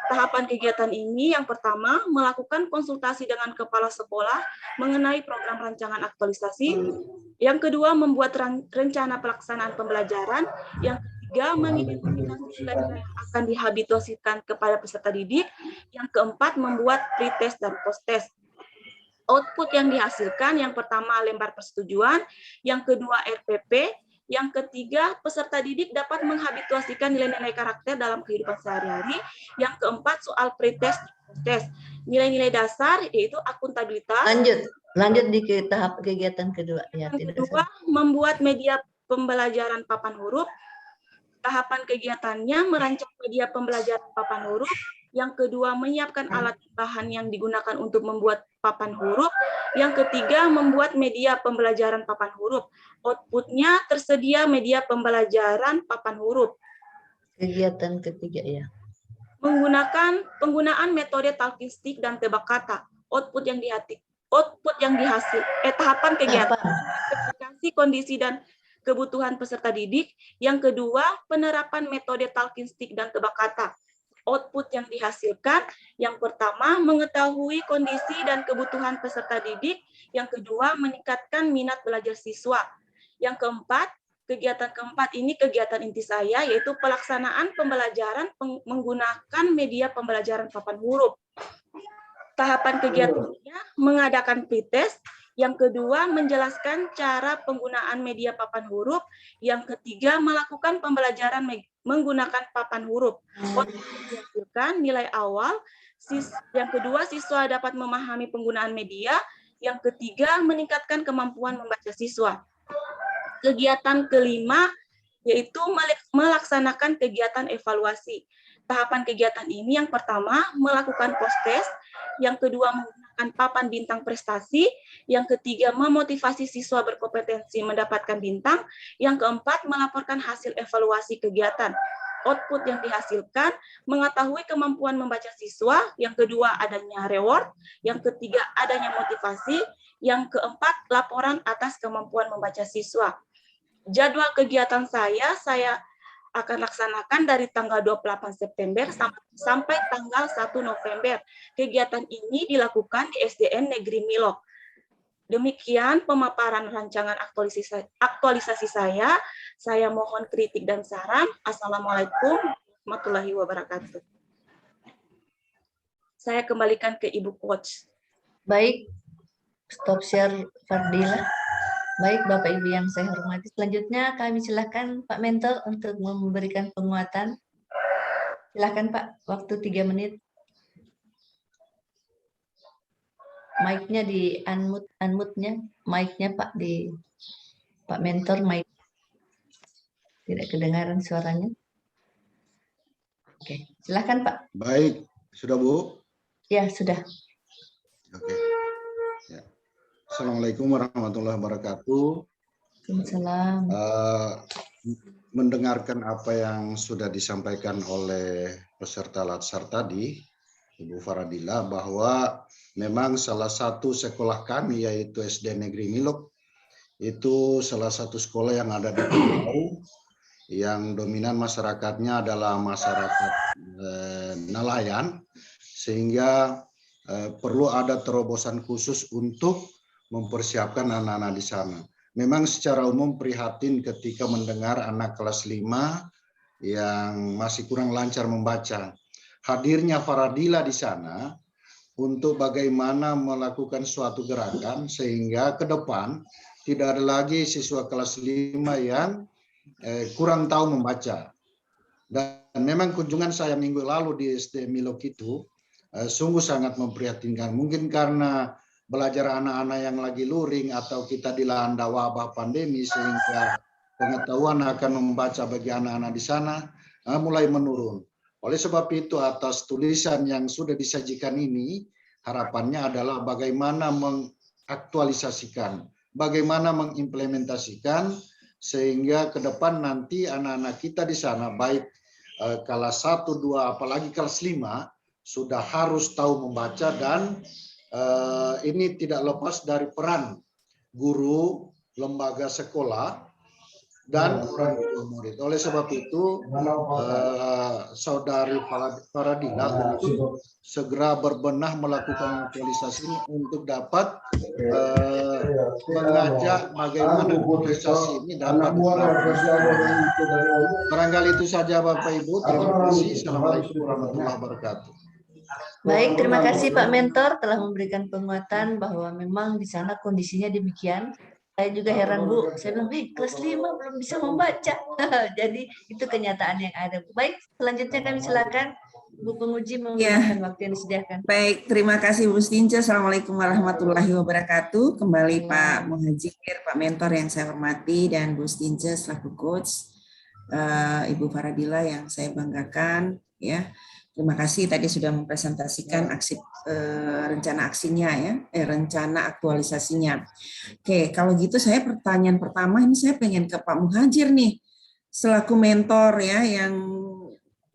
Tahapan kegiatan ini yang pertama, melakukan konsultasi dengan kepala sekolah mengenai program rancangan aktualisasi. Yang kedua, membuat rencana pelaksanaan pembelajaran. Yang ketiga, mengidentifikasi nilai yang akan dihabituasikan kepada peserta didik. Yang keempat, membuat pretest dan posttest. Output yang dihasilkan, yang pertama lembar persetujuan, yang kedua RPP, yang ketiga, peserta didik dapat menghabituasikan nilai-nilai karakter dalam kehidupan sehari-hari. Yang keempat, soal pretest, test. Nilai-nilai dasar yaitu akuntabilitas. Lanjut di tahap kegiatan kedua. Ya, yang kedua, membuat media pembelajaran papan huruf. Tahapan kegiatannya merancang media pembelajaran papan huruf. Yang kedua, menyiapkan alat bahan yang digunakan untuk membuat papan huruf. Yang ketiga, membuat media pembelajaran papan huruf. Outputnya tersedia media pembelajaran papan huruf. Kegiatan ketiga ya. Penggunaan metode talking stick dan tebak kata. Tahapan kegiatan. Identifikasi kondisi dan kebutuhan peserta didik. Yang kedua, penerapan metode talking stick dan tebak kata. Output yang dihasilkan, yang pertama, mengetahui kondisi dan kebutuhan peserta didik. Yang kedua, meningkatkan minat belajar siswa. Yang keempat, kegiatan keempat ini kegiatan inti saya, yaitu pelaksanaan pembelajaran menggunakan media pembelajaran papan huruf. Tahapan kegiatannya mengadakan pretest. Yang kedua, menjelaskan cara penggunaan media papan huruf. Yang ketiga, melakukan pembelajaran menggunakan papan huruf. Dihasilkan nilai awal. Yang kedua, siswa dapat memahami penggunaan media. Yang ketiga, meningkatkan kemampuan membaca siswa. Kegiatan kelima, yaitu melaksanakan kegiatan evaluasi. Tahapan kegiatan ini yang pertama, melakukan post-test. Yang kedua, menggunakan papan bintang prestasi. Yang ketiga, memotivasi siswa berkompetensi mendapatkan bintang. Yang keempat, melaporkan hasil evaluasi kegiatan. Output yang dihasilkan, mengetahui kemampuan membaca siswa. Yang kedua, adanya reward. Yang ketiga, adanya motivasi. Yang keempat, laporan atas kemampuan membaca siswa. Jadwal kegiatan saya akan laksanakan dari tanggal 28 September sampai tanggal 1 November. Kegiatan ini dilakukan di SDN Negeri Milok. Demikian pemaparan rancangan aktualisasi saya. Saya mohon kritik dan saran. Assalamualaikum warahmatullahi wabarakatuh. Saya kembalikan ke Ibu Coach. Baik, stop share Fardila. Baik, Bapak Ibu yang saya hormati. Selanjutnya kami silakan Pak Mentor untuk memberikan penguatan. Silakan Pak, waktu 3 menit. mic-nya di unmute-nya, mic-nya Pak di Pak Mentor, mic. Tidak kedengaran suaranya. Oke, silakan Pak. Baik, sudah Bu? Ya, sudah. Oke. Ya. Assalamualaikum warahmatullahi wabarakatuh. Waalaikumsalam. Mendengarkan apa yang sudah disampaikan oleh peserta latsar tadi, Ibu Faradila, bahwa memang salah satu sekolah kami yaitu SD Negeri Milok itu salah satu sekolah yang ada di Pulau yang dominan masyarakatnya adalah masyarakat nelayan, sehingga perlu ada terobosan khusus untuk mempersiapkan anak-anak di sana. Memang secara umum prihatin ketika mendengar anak kelas 5 yang masih kurang lancar membaca. Hadirnya Faradila di sana untuk bagaimana melakukan suatu gerakan sehingga ke depan tidak ada lagi siswa kelas 5 yang kurang tahu membaca. Dan memang kunjungan saya minggu lalu di SD Milok itu sungguh sangat memprihatinkan. Mungkin karena belajar anak-anak yang lagi luring atau kita dilanda wabah pandemi sehingga pengetahuan akan membaca bagi anak-anak di sana mulai menurun. Oleh sebab itu atas tulisan yang sudah disajikan ini harapannya adalah bagaimana mengaktualisasikan, bagaimana mengimplementasikan sehingga ke depan nanti anak-anak kita di sana baik kelas 1, 2 apalagi kelas 5 sudah harus tahu membaca dan ini tidak lepas dari peran guru, lembaga sekolah, dan orang tua murid. Oleh sebab itu, Saudari Faradila untuk segera berbenah melakukan aktualisasi ini untuk dapat mengajak bagaimana aktualisasi ini dapat dilakukan. Barangkali itu saja Bapak Ibu. Terima kasih. Assalamualaikum warahmatullahi wabarakatuh. Baik, terima kasih Pak Mentor telah memberikan penguatan bahwa memang di sana kondisinya demikian. Saya juga heran Bu, saya bilang, kelas 5 belum bisa membaca. Jadi itu kenyataan yang ada. Baik, selanjutnya kami silakan Bu penguji menggunakan waktu yang disediakan. Baik, terima kasih Bu Stince. Assalamualaikum warahmatullahi wabarakatuh. Kembali Pak Muhajir, Pak Mentor yang saya hormati, dan Bu Stince selaku coach, Ibu Faradila yang saya banggakan, ya. Terima kasih tadi sudah mempresentasikan rencana aksinya ya, rencana aktualisasinya. Oke, kalau gitu saya pertanyaan pertama ini saya pengen ke Pak Muhajir nih, selaku mentor ya yang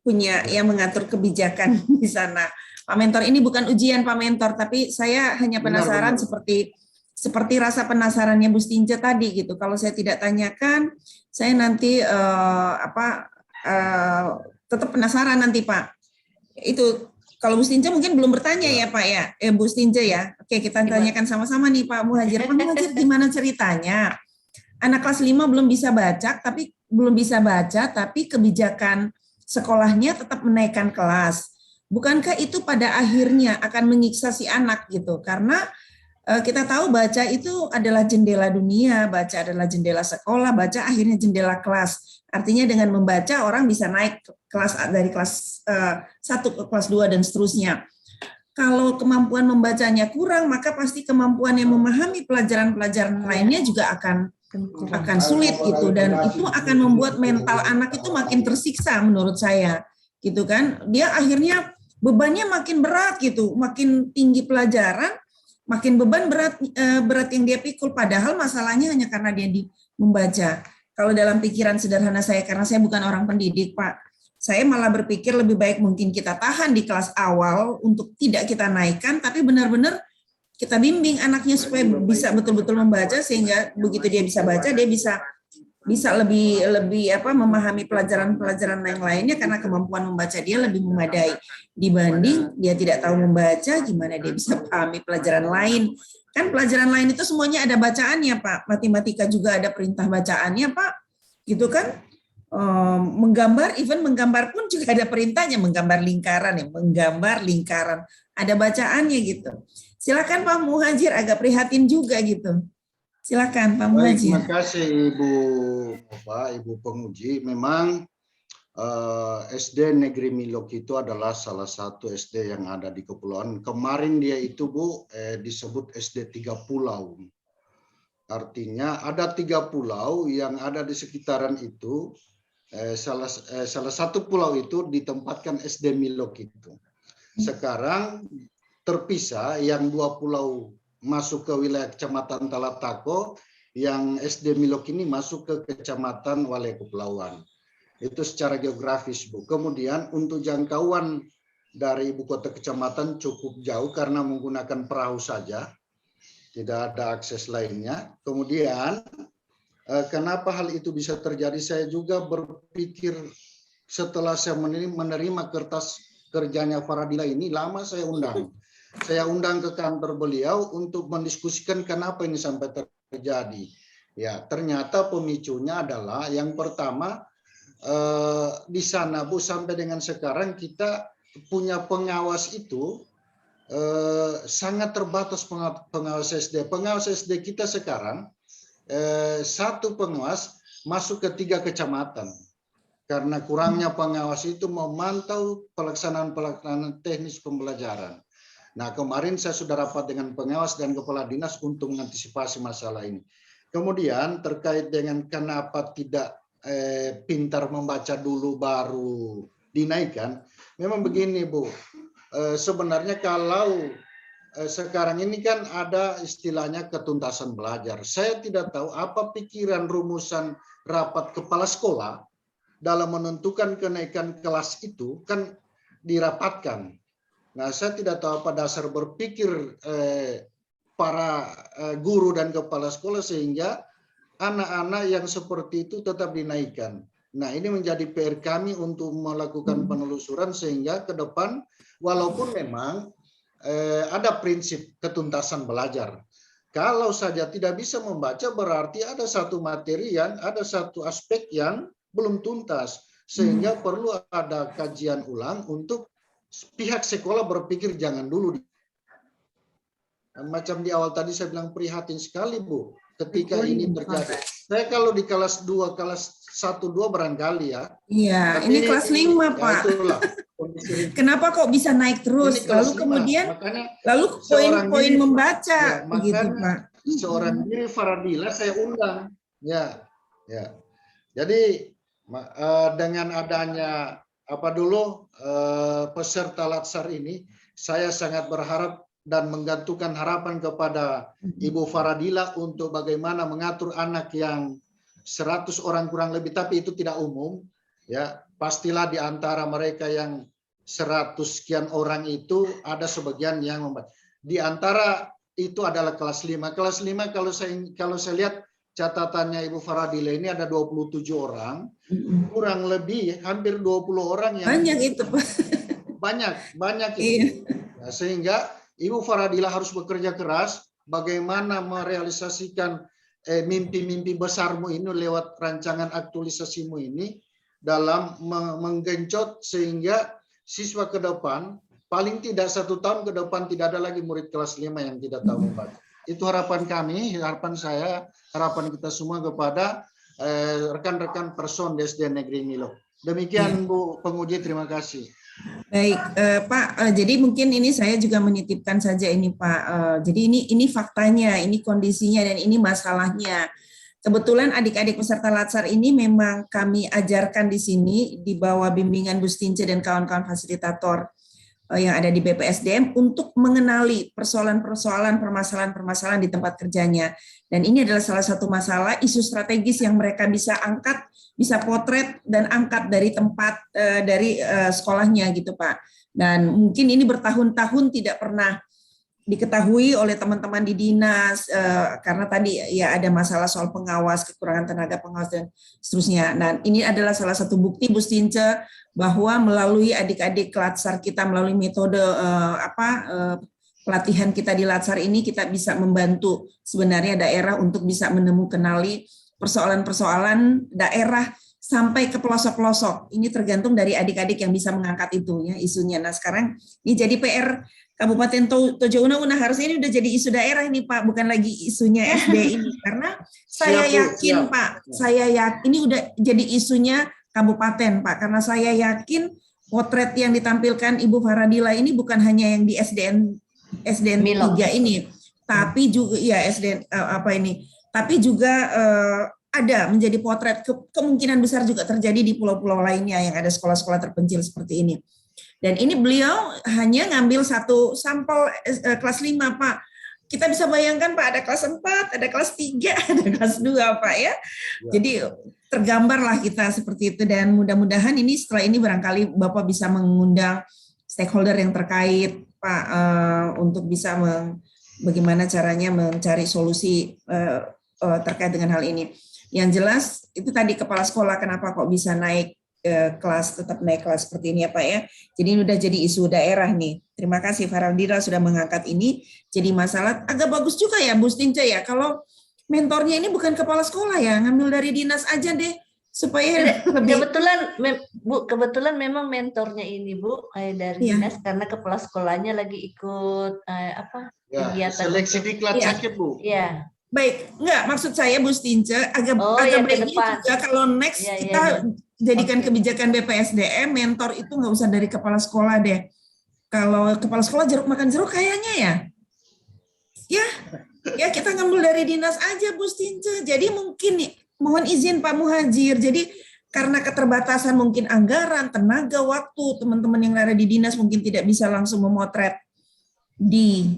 punya yang mengatur kebijakan di sana. Pak Mentor, ini bukan ujian Pak Mentor, tapi saya hanya penasaran seperti rasa penasarannya Bu Stince tadi gitu. Kalau saya tidak tanyakan, saya nanti tetap penasaran nanti Pak. Itu kalau Bu Stince mungkin belum bertanya ya Pak ya, Bu Stince ya. Oke, kita tanyakan sama-sama nih Pak Muhajir. Pak Muhajir, gimana ceritanya? Anak kelas 5 belum bisa baca, tapi kebijakan sekolahnya tetap menaikkan kelas. Bukankah itu pada akhirnya akan menyiksa si anak gitu? Karena kita tahu baca itu adalah jendela dunia, baca adalah jendela sekolah, baca akhirnya jendela kelas. Artinya dengan membaca orang bisa naik kelas dari kelas 1 ke kelas 2 dan seterusnya. Kalau kemampuan membacanya kurang, maka pasti kemampuan yang memahami pelajaran-pelajaran lainnya juga akan sulit gitu, dan itu akan membuat mental anak itu makin tersiksa menurut saya. Gitu kan? Dia akhirnya bebannya makin berat gitu, makin tinggi pelajaran, makin beban berat yang dia pikul, padahal masalahnya hanya karena dia membaca. Kalau dalam pikiran sederhana saya, karena saya bukan orang pendidik, Pak, saya malah berpikir lebih baik mungkin kita tahan di kelas awal untuk tidak kita naikkan, tapi benar-benar kita bimbing anaknya supaya bisa betul-betul membaca, sehingga begitu dia bisa baca, dia bisa lebih memahami pelajaran-pelajaran yang lainnya, karena kemampuan membaca dia lebih memadai dibanding dia tidak tahu membaca, gimana dia bisa pahami pelajaran lain. Kan pelajaran lain itu semuanya ada bacaannya, Pak. Matematika juga ada perintah bacaannya, Pak. Gitu kan? Menggambar pun juga ada perintahnya, menggambar lingkaran, ada bacaannya gitu. Silakan Pak Muhajir, agak prihatin juga gitu. Silakan Pak Muhajir. Terima kasih Ibu penguji. Memang SD Negeri Milok itu adalah salah satu SD yang ada di kepulauan. Kemarin dia itu Bu disebut SD 3 pulau. Artinya ada 3 pulau yang ada di sekitaran itu. Salah satu pulau itu ditempatkan SD Milok itu. Sekarang terpisah, yang 2 pulau masuk ke wilayah Kecamatan Talatako, yang SD Milok ini masuk ke Kecamatan Walai Kepulauan. Itu secara geografis, Bu. Kemudian untuk jangkauan dari ibu kota kecamatan cukup jauh karena menggunakan perahu saja. Tidak ada akses lainnya. Kemudian kenapa hal itu bisa terjadi? Saya juga berpikir setelah saya menerima kertas kerjanya Faradila ini, lama saya undang. Saya undang ke kantor beliau untuk mendiskusikan kenapa ini sampai terjadi. Ya, ternyata pemicunya adalah yang pertama di sana Bu, sampai dengan sekarang kita punya pengawas itu sangat terbatas. Pengawas SD. Pengawas SD kita sekarang satu pengawas masuk ke 3 kecamatan karena kurangnya pengawas itu memantau pelaksanaan teknis pembelajaran. Nah, kemarin saya sudah rapat dengan pengawas dan kepala dinas untuk mengantisipasi masalah ini. Kemudian terkait dengan kenapa tidak pintar membaca dulu baru dinaikkan, memang begini Bu, sebenarnya kalau sekarang ini kan ada istilahnya ketuntasan belajar. Saya tidak tahu apa pikiran rumusan rapat kepala sekolah dalam menentukan kenaikan kelas itu kan dirapatkan. Nah, saya tidak tahu apa dasar berpikir para guru dan kepala sekolah sehingga anak-anak yang seperti itu tetap dinaikkan. Nah, ini menjadi PR kami untuk melakukan penelusuran sehingga ke depan, walaupun memang ada prinsip ketuntasan belajar. Kalau saja tidak bisa membaca berarti ada satu materi ada satu aspek yang belum tuntas. Sehingga perlu ada kajian ulang untuk pihak sekolah berpikir jangan dulu. Macam di awal tadi saya bilang prihatin sekali Bu. Ketika ini terjadi. Saya kalau di kelas 2, kelas 1, 2 barangkali ya. Iya, ini kelas 5 Pak. Itulah. Kenapa kok bisa naik terus? Lalu kemudian, lalu poin-poin membaca, begitu Pak. Seorang diri Faradila saya undang. Ya. Jadi dengan adanya peserta Latsar ini, saya sangat berharap dan menggantungkan harapan kepada Ibu Faradila untuk bagaimana mengatur anak yang 100 orang kurang lebih, tapi itu tidak umum. Ya, pastilah di antara mereka yang 100 sekian orang itu ada sebagian yang membaca. Di antara itu adalah kelas 5. Kelas 5 kalau saya lihat catatannya Ibu Faradila ini ada 27 orang, kurang lebih hampir 20 orang yang banyak itu Pak. Banyak itu. Nah, sehingga Ibu Faradila harus bekerja keras bagaimana merealisasikan mimpi-mimpi besarmu ini lewat rancangan aktualisasimu ini dalam menggenjot sehingga siswa ke depan paling tidak 1 tahun ke depan tidak ada lagi murid kelas 5 yang tidak tahu membaca. Itu harapan kami, harapan saya, harapan kita semua kepada rekan-rekan person di SD Negeri Milok. Demikian Bu penguji, terima kasih. Baik, Pak. Jadi mungkin ini saya juga menitipkan saja ini Pak. Jadi ini faktanya, ini kondisinya, dan ini masalahnya. Kebetulan adik-adik peserta Latsar ini memang kami ajarkan di sini di bawah bimbingan Bustince dan kawan-kawan fasilitator yang ada di BPSDM untuk mengenali persoalan-persoalan, permasalahan-permasalahan di tempat kerjanya. Dan ini adalah salah satu masalah isu strategis yang mereka bisa angkat, bisa potret dan angkat dari tempat dari sekolahnya gitu Pak. Dan mungkin ini bertahun-tahun tidak pernah diketahui oleh teman-teman di dinas karena tadi ya ada masalah soal pengawas, kekurangan tenaga pengawas dan seterusnya. Dan ini adalah salah satu bukti Bustince bahwa melalui adik-adik Latsar kita, melalui metode pelatihan kita di Latsar ini, kita bisa membantu sebenarnya daerah untuk bisa menemukanali persoalan-persoalan daerah sampai ke pelosok-pelosok. Ini tergantung dari adik-adik yang bisa mengangkat itu ya isunya. Nah sekarang ini jadi PR Kabupaten Tojo Una harusnya ini udah jadi isu daerah ini Pak, bukan lagi isunya SD ini. Karena saya yakin Pak, saya yakin ini udah jadi isunya kabupaten, Pak, karena saya yakin potret yang ditampilkan Ibu Faradila ini bukan hanya yang di SDN Milo. 3 ini, tapi juga ya SDN tapi juga ada menjadi potret kemungkinan besar juga terjadi di pulau-pulau lainnya yang ada sekolah-sekolah terpencil seperti ini. Dan ini beliau hanya ngambil satu sampel kelas 5, Pak. Kita bisa bayangkan, Pak, ada kelas 4, ada kelas 3, ada kelas 2, Pak ya. Jadi tergambarlah kita seperti itu, dan mudah-mudahan ini setelah ini barangkali Bapak bisa mengundang stakeholder yang terkait, Pak, untuk bisa bagaimana caranya mencari solusi terkait dengan hal ini. Yang jelas itu tadi kepala sekolah kenapa kok bisa naik kelas, tetap naik kelas seperti ini ya Pak ya. Jadi ini udah jadi isu daerah nih. Terima kasih Faradila sudah mengangkat ini jadi masalah. Agak bagus juga ya Bu Stince ya, kalau mentornya ini bukan kepala sekolah ya, ngambil dari dinas aja deh supaya lebih. Kebetulan memang mentornya ini Bu dari dinas, karena kepala sekolahnya lagi ikut kegiatan seleksi diklat sakit Bu. Iya. Baik, enggak, maksud saya Bu Stince agak baiknya juga kalau next kita jadikan kebijakan BPSDM, mentor itu nggak usah dari kepala sekolah deh. Kalau kepala sekolah jeruk makan jeruk kayaknya ya kita ngambil dari dinas aja Bu Stince. Jadi mungkin nih, mohon izin Pak Muhajir, jadi karena keterbatasan mungkin anggaran, tenaga, waktu, teman-teman yang ada di dinas mungkin tidak bisa langsung memotret di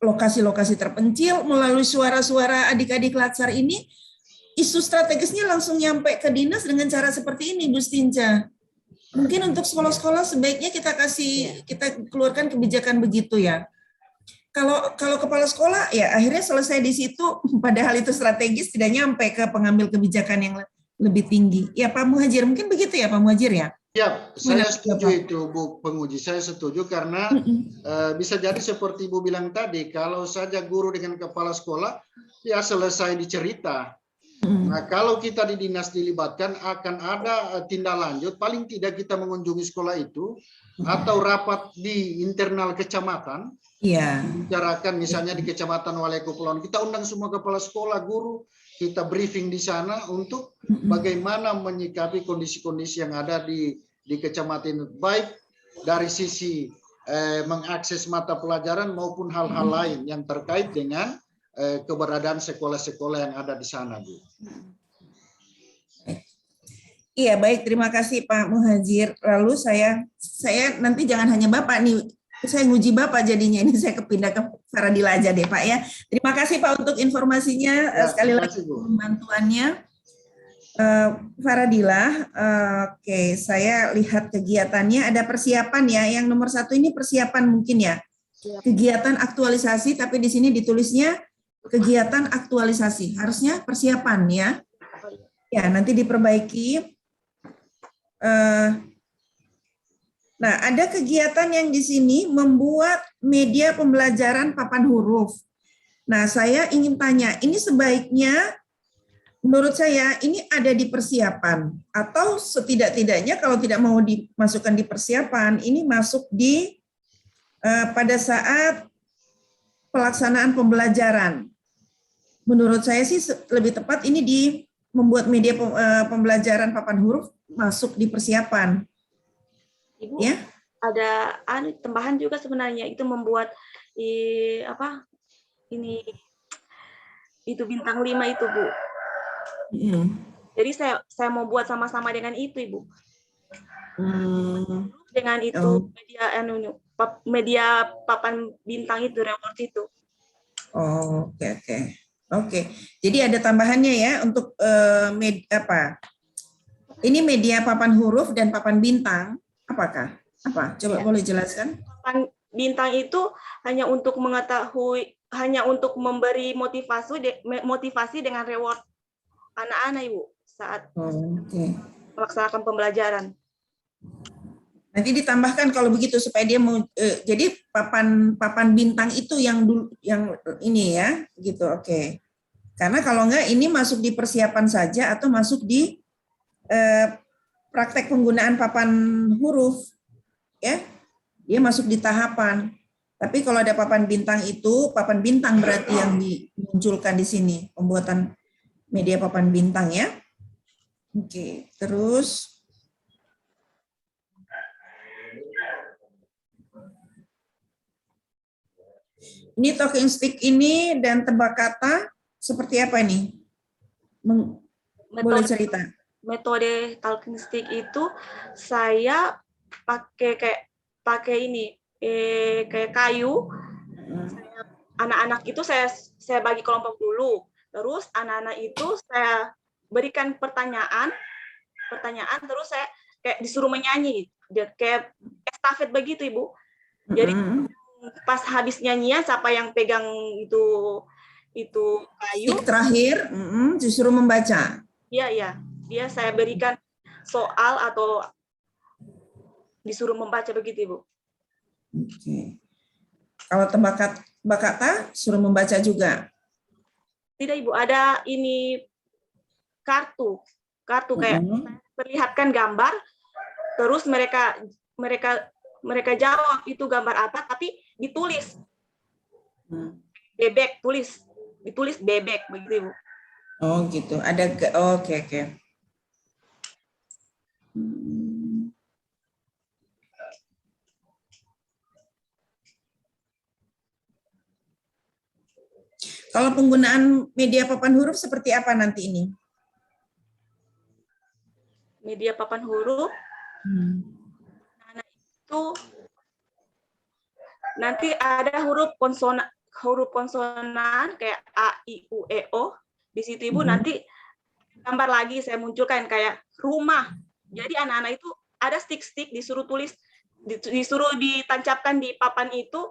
lokasi-lokasi terpencil, melalui suara-suara adik-adik Latsar ini, isu strategisnya langsung nyampe ke dinas dengan cara seperti ini, Bu Stince. Mungkin untuk sekolah-sekolah sebaiknya kita keluarkan kebijakan begitu ya. Kalau kepala sekolah ya akhirnya selesai di situ, padahal itu strategis tidak nyampe ke pengambil kebijakan yang lebih tinggi. Ya Pak Muhajir, mungkin begitu ya Pak Muhajir ya? Ya, saya setuju itu Bu Penguji, saya setuju karena bisa jadi seperti Ibu bilang tadi, kalau saja guru dengan kepala sekolah, ya selesai dicerita. Nah, kalau kita di dinas dilibatkan akan ada tindak lanjut, paling tidak kita mengunjungi sekolah itu, atau rapat di internal kecamatan, bicarakan misalnya di kecamatan Walai Kepulauan, kita undang semua kepala sekolah, guru, kita briefing di sana untuk bagaimana menyikapi kondisi-kondisi yang ada di kecamatan, baik dari sisi mengakses mata pelajaran maupun hal-hal lain yang terkait dengan keberadaan sekolah-sekolah yang ada di sana, Bu. Iya, baik, terima kasih Pak Muhajir. Lalu saya nanti jangan hanya Bapak nih, saya nguji Bapak jadinya, ini saya kepindah ke Faradila aja deh Pak ya. Terima kasih Pak untuk informasinya, sekali lagi bantuannya. Faradila, oke, saya lihat kegiatannya ada persiapan ya, yang nomor 1 ini persiapan mungkin ya, kegiatan aktualisasi, tapi di sini ditulisnya kegiatan aktualisasi, harusnya persiapan ya. Ya, nanti diperbaiki. Nah, ada kegiatan yang di sini membuat media pembelajaran papan huruf. Nah, saya ingin tanya, ini sebaiknya menurut saya ini ada di persiapan, atau setidak-tidaknya kalau tidak mau dimasukkan di persiapan, ini masuk di pada saat pelaksanaan pembelajaran. Menurut saya sih lebih tepat ini di membuat media pembelajaran papan huruf masuk di persiapan. Ibu, ya? Ada tambahan juga sebenarnya, itu membuat itu bintang 5 itu, Bu. Jadi saya mau buat sama-sama dengan itu, Ibu. Dengan itu media papan bintang itu, reward itu. Oke. Jadi ada tambahannya ya untuk ini media papan huruf dan papan bintang. Apakah? Apa? Coba boleh jelaskan? Papan bintang itu hanya untuk mengetahui, hanya untuk memberi motivasi dengan reward anak-anak, Ibu, saat melaksanakan pembelajaran. Nanti ditambahkan kalau begitu supaya dia mau jadi papan bintang itu yang ini ya, gitu. Oke. Karena kalau enggak ini masuk di persiapan saja atau masuk di praktek penggunaan papan huruf ya. Dia masuk di tahapan. Tapi kalau ada papan bintang itu, papan bintang berarti yang dimunculkan di sini, pembuatan media papan bintang ya. Oke, terus Ini talking stick ini dan tebak kata seperti apa ini? Boleh cerita? Metode talking stick itu saya pakai ini kayak kayu. Anak-anak itu saya bagi kelompok dulu. Terus anak-anak itu saya berikan pertanyaan terus saya kayak disuruh menyanyi. Dia kayak estafet begitu, Ibu. Jadi pas habis nyanyian siapa yang pegang itu kayu stick terakhir disuruh membaca. Iya. Dia saya berikan soal atau disuruh membaca begitu, Ibu. Oke. Kalau tebak kata suruh membaca juga. Tidak, Ibu, ada ini kartu kayak perlihatkan gambar, terus mereka jawab itu gambar apa, tapi ditulis bebek, ditulis bebek begitu, Ibu. Oh gitu, ada oke. Kalau penggunaan media papan huruf seperti apa nanti ini? Media papan huruf itu nanti ada huruf konsonan kayak A, I, U, E, O. Di situ, Ibu, nanti gambar lagi saya munculkan kayak rumah. Jadi anak-anak itu ada stick disuruh tulis, disuruh ditancapkan di papan itu,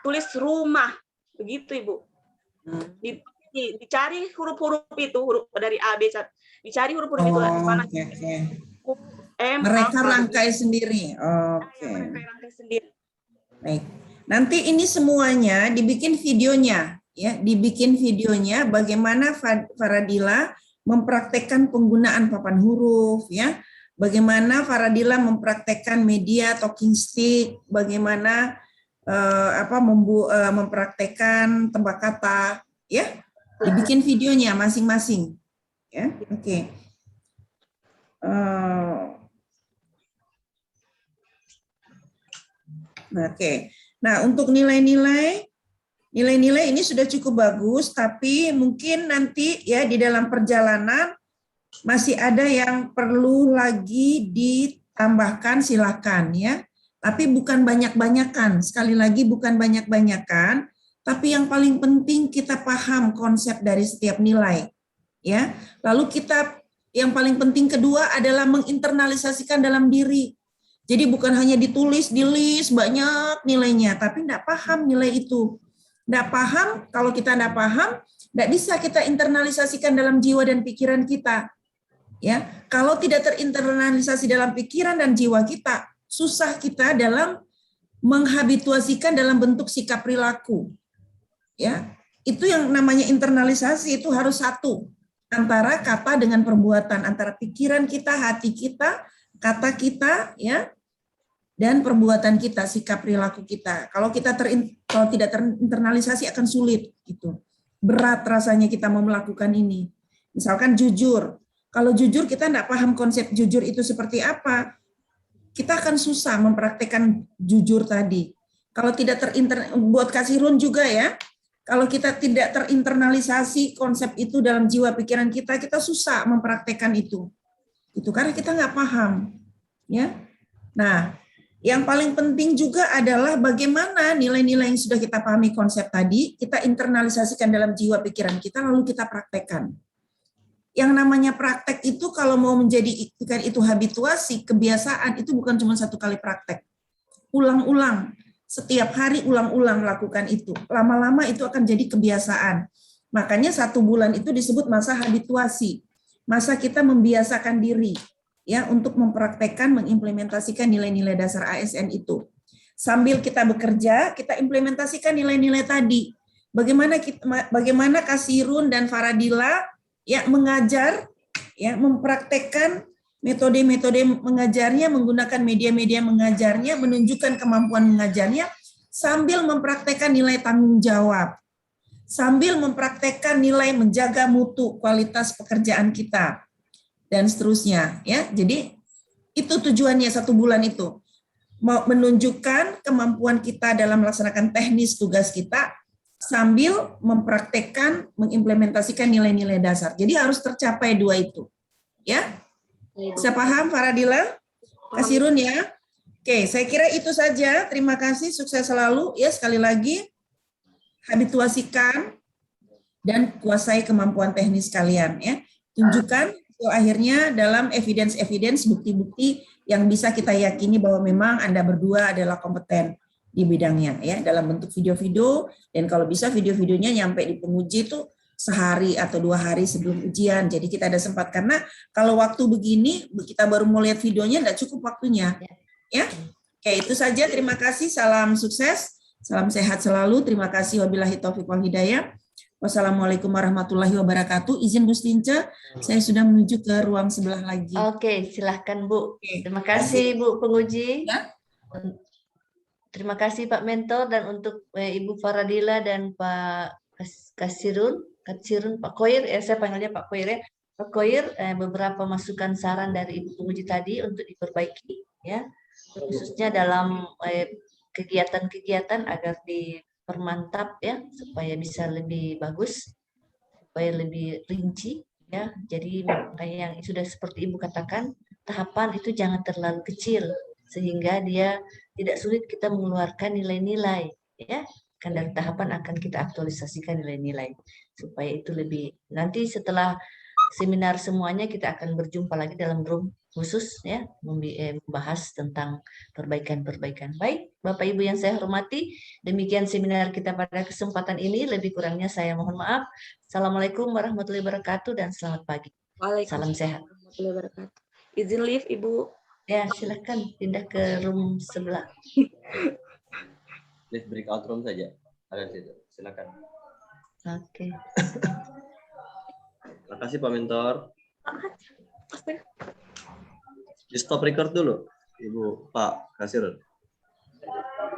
tulis rumah. Begitu, Ibu. Dicari huruf-huruf itu, huruf dari A, B, dicari huruf-huruf itu. Mana? Mereka rangkai sendiri. Oke. Rangkai sendiri. Baik. Nanti ini semuanya dibikin videonya, ya, dibikin videonya bagaimana Faradila mempraktekkan penggunaan papan huruf, ya, bagaimana Faradila mempraktekkan media talking stick, bagaimana mempraktekkan tebak kata, ya, dibikin videonya masing-masing, ya, oke. Oke. Nah, untuk nilai-nilai ini sudah cukup bagus, tapi mungkin nanti ya di dalam perjalanan masih ada yang perlu lagi ditambahkan, silakan ya. Tapi bukan banyak-banyakan. Sekali lagi bukan banyak-banyakan, tapi yang paling penting kita paham konsep dari setiap nilai. Ya. Lalu yang paling penting kedua adalah menginternalisasikan dalam diri. Jadi bukan hanya ditulis, di list banyak nilainya, tapi tidak paham nilai itu. Tidak paham, kalau kita tidak paham, tidak bisa kita internalisasikan dalam jiwa dan pikiran kita. Ya, kalau tidak terinternalisasi dalam pikiran dan jiwa kita, susah kita dalam menghabituasikan dalam bentuk sikap perilaku. Ya, itu yang namanya internalisasi, itu harus satu antara kata dengan perbuatan, antara pikiran kita, hati kita, kata kita, ya, dan perbuatan kita, sikap perilaku kita. Kalau tidak terinternalisasi akan sulit, gitu. Berat rasanya kita mau melakukan ini. Misalkan jujur. Kalau jujur kita tidak paham konsep jujur itu seperti apa, kita akan susah mempraktekkan jujur tadi. Kalau tidak buat Kasirun juga ya. Kalau kita tidak terinternalisasi konsep itu dalam jiwa pikiran kita, kita susah mempraktekkan itu. Itu karena kita nggak paham, ya. Nah. Yang paling penting juga adalah bagaimana nilai-nilai yang sudah kita pahami konsep tadi, kita internalisasikan dalam jiwa pikiran kita, lalu kita praktekkan. Yang namanya praktek itu kalau mau menjadikan itu habituasi, kebiasaan, itu bukan cuma satu kali praktek. Ulang-ulang, setiap hari ulang-ulang melakukan itu. Lama-lama itu akan jadi kebiasaan. Makanya 1 bulan itu disebut masa habituasi. Masa kita membiasakan diri. Ya, untuk mempraktekkan, mengimplementasikan nilai-nilai dasar ASN itu. Sambil kita bekerja, kita implementasikan nilai-nilai tadi. Bagaimana Kasirun dan Faradila ya mengajar, ya mempraktekkan metode-metode mengajarnya, menggunakan media-media mengajarnya, menunjukkan kemampuan mengajarnya, sambil mempraktekkan nilai tanggung jawab, sambil mempraktekkan nilai menjaga mutu kualitas pekerjaan kita. Dan seterusnya, ya. Jadi itu tujuannya 1 bulan itu, menunjukkan kemampuan kita dalam melaksanakan teknis tugas kita, sambil mempraktekkan, mengimplementasikan nilai-nilai dasar. Jadi harus tercapai dua itu. Ya, bisa paham Faradila? Kasirun ya. Oke, saya kira itu saja. Terima kasih, sukses selalu. Ya, sekali lagi, habituasikan dan kuasai kemampuan teknis kalian. Ya, tunjukkan hasil akhirnya dalam evidence, bukti-bukti yang bisa kita yakini bahwa memang Anda berdua adalah kompeten di bidangnya, ya, dalam bentuk video-video, dan kalau bisa video-videonya nyampe di penguji itu sehari atau 2 hari sebelum ujian. Jadi kita ada sempat, karena kalau waktu begini kita baru mau lihat videonya nggak cukup waktunya. Ya, oke, itu saja. Terima kasih. Salam sukses, salam sehat selalu. Terima kasih. Wabillahi taufiq wal hidayah. Wassalamualaikum warahmatullahi wabarakatuh. Izin Bu Stince, saya sudah menuju ke ruang sebelah lagi. Oke, silahkan Bu. Terima kasih Bu penguji. Ya. Terima kasih Pak Mentor, dan untuk Ibu Faradila dan Pak Kasirun, Pak Koir, saya panggilnya Pak Koir ya. Pak Koir, beberapa masukan saran dari Ibu penguji tadi untuk diperbaiki, ya, khususnya dalam kegiatan-kegiatan agar dipermantap ya, supaya bisa lebih bagus, supaya lebih rinci ya. Jadi makanya yang sudah seperti Ibu katakan, tahapan itu jangan terlalu kecil sehingga dia tidak sulit kita mengeluarkan nilai-nilai ya. Kan dari tahapan akan kita aktualisasikan nilai-nilai supaya itu lebih, nanti setelah seminar semuanya kita akan berjumpa lagi dalam room khusus ya, membahas tentang perbaikan-perbaikan. Baik, Bapak Ibu yang saya hormati, demikian seminar kita pada kesempatan ini. Lebih kurangnya saya mohon maaf. Assalamualaikum warahmatullahi wabarakatuh dan selamat pagi. Salam sehat. Warahmatullahi wabarakatuh. Izin live Ibu. Ya, silakan pindah ke room sebelah. Please breakout room saja. Ada di situ. Silakan. Oke. Terima kasih Pak Mentor. Di stop record dulu, Ibu Pak Kasirun.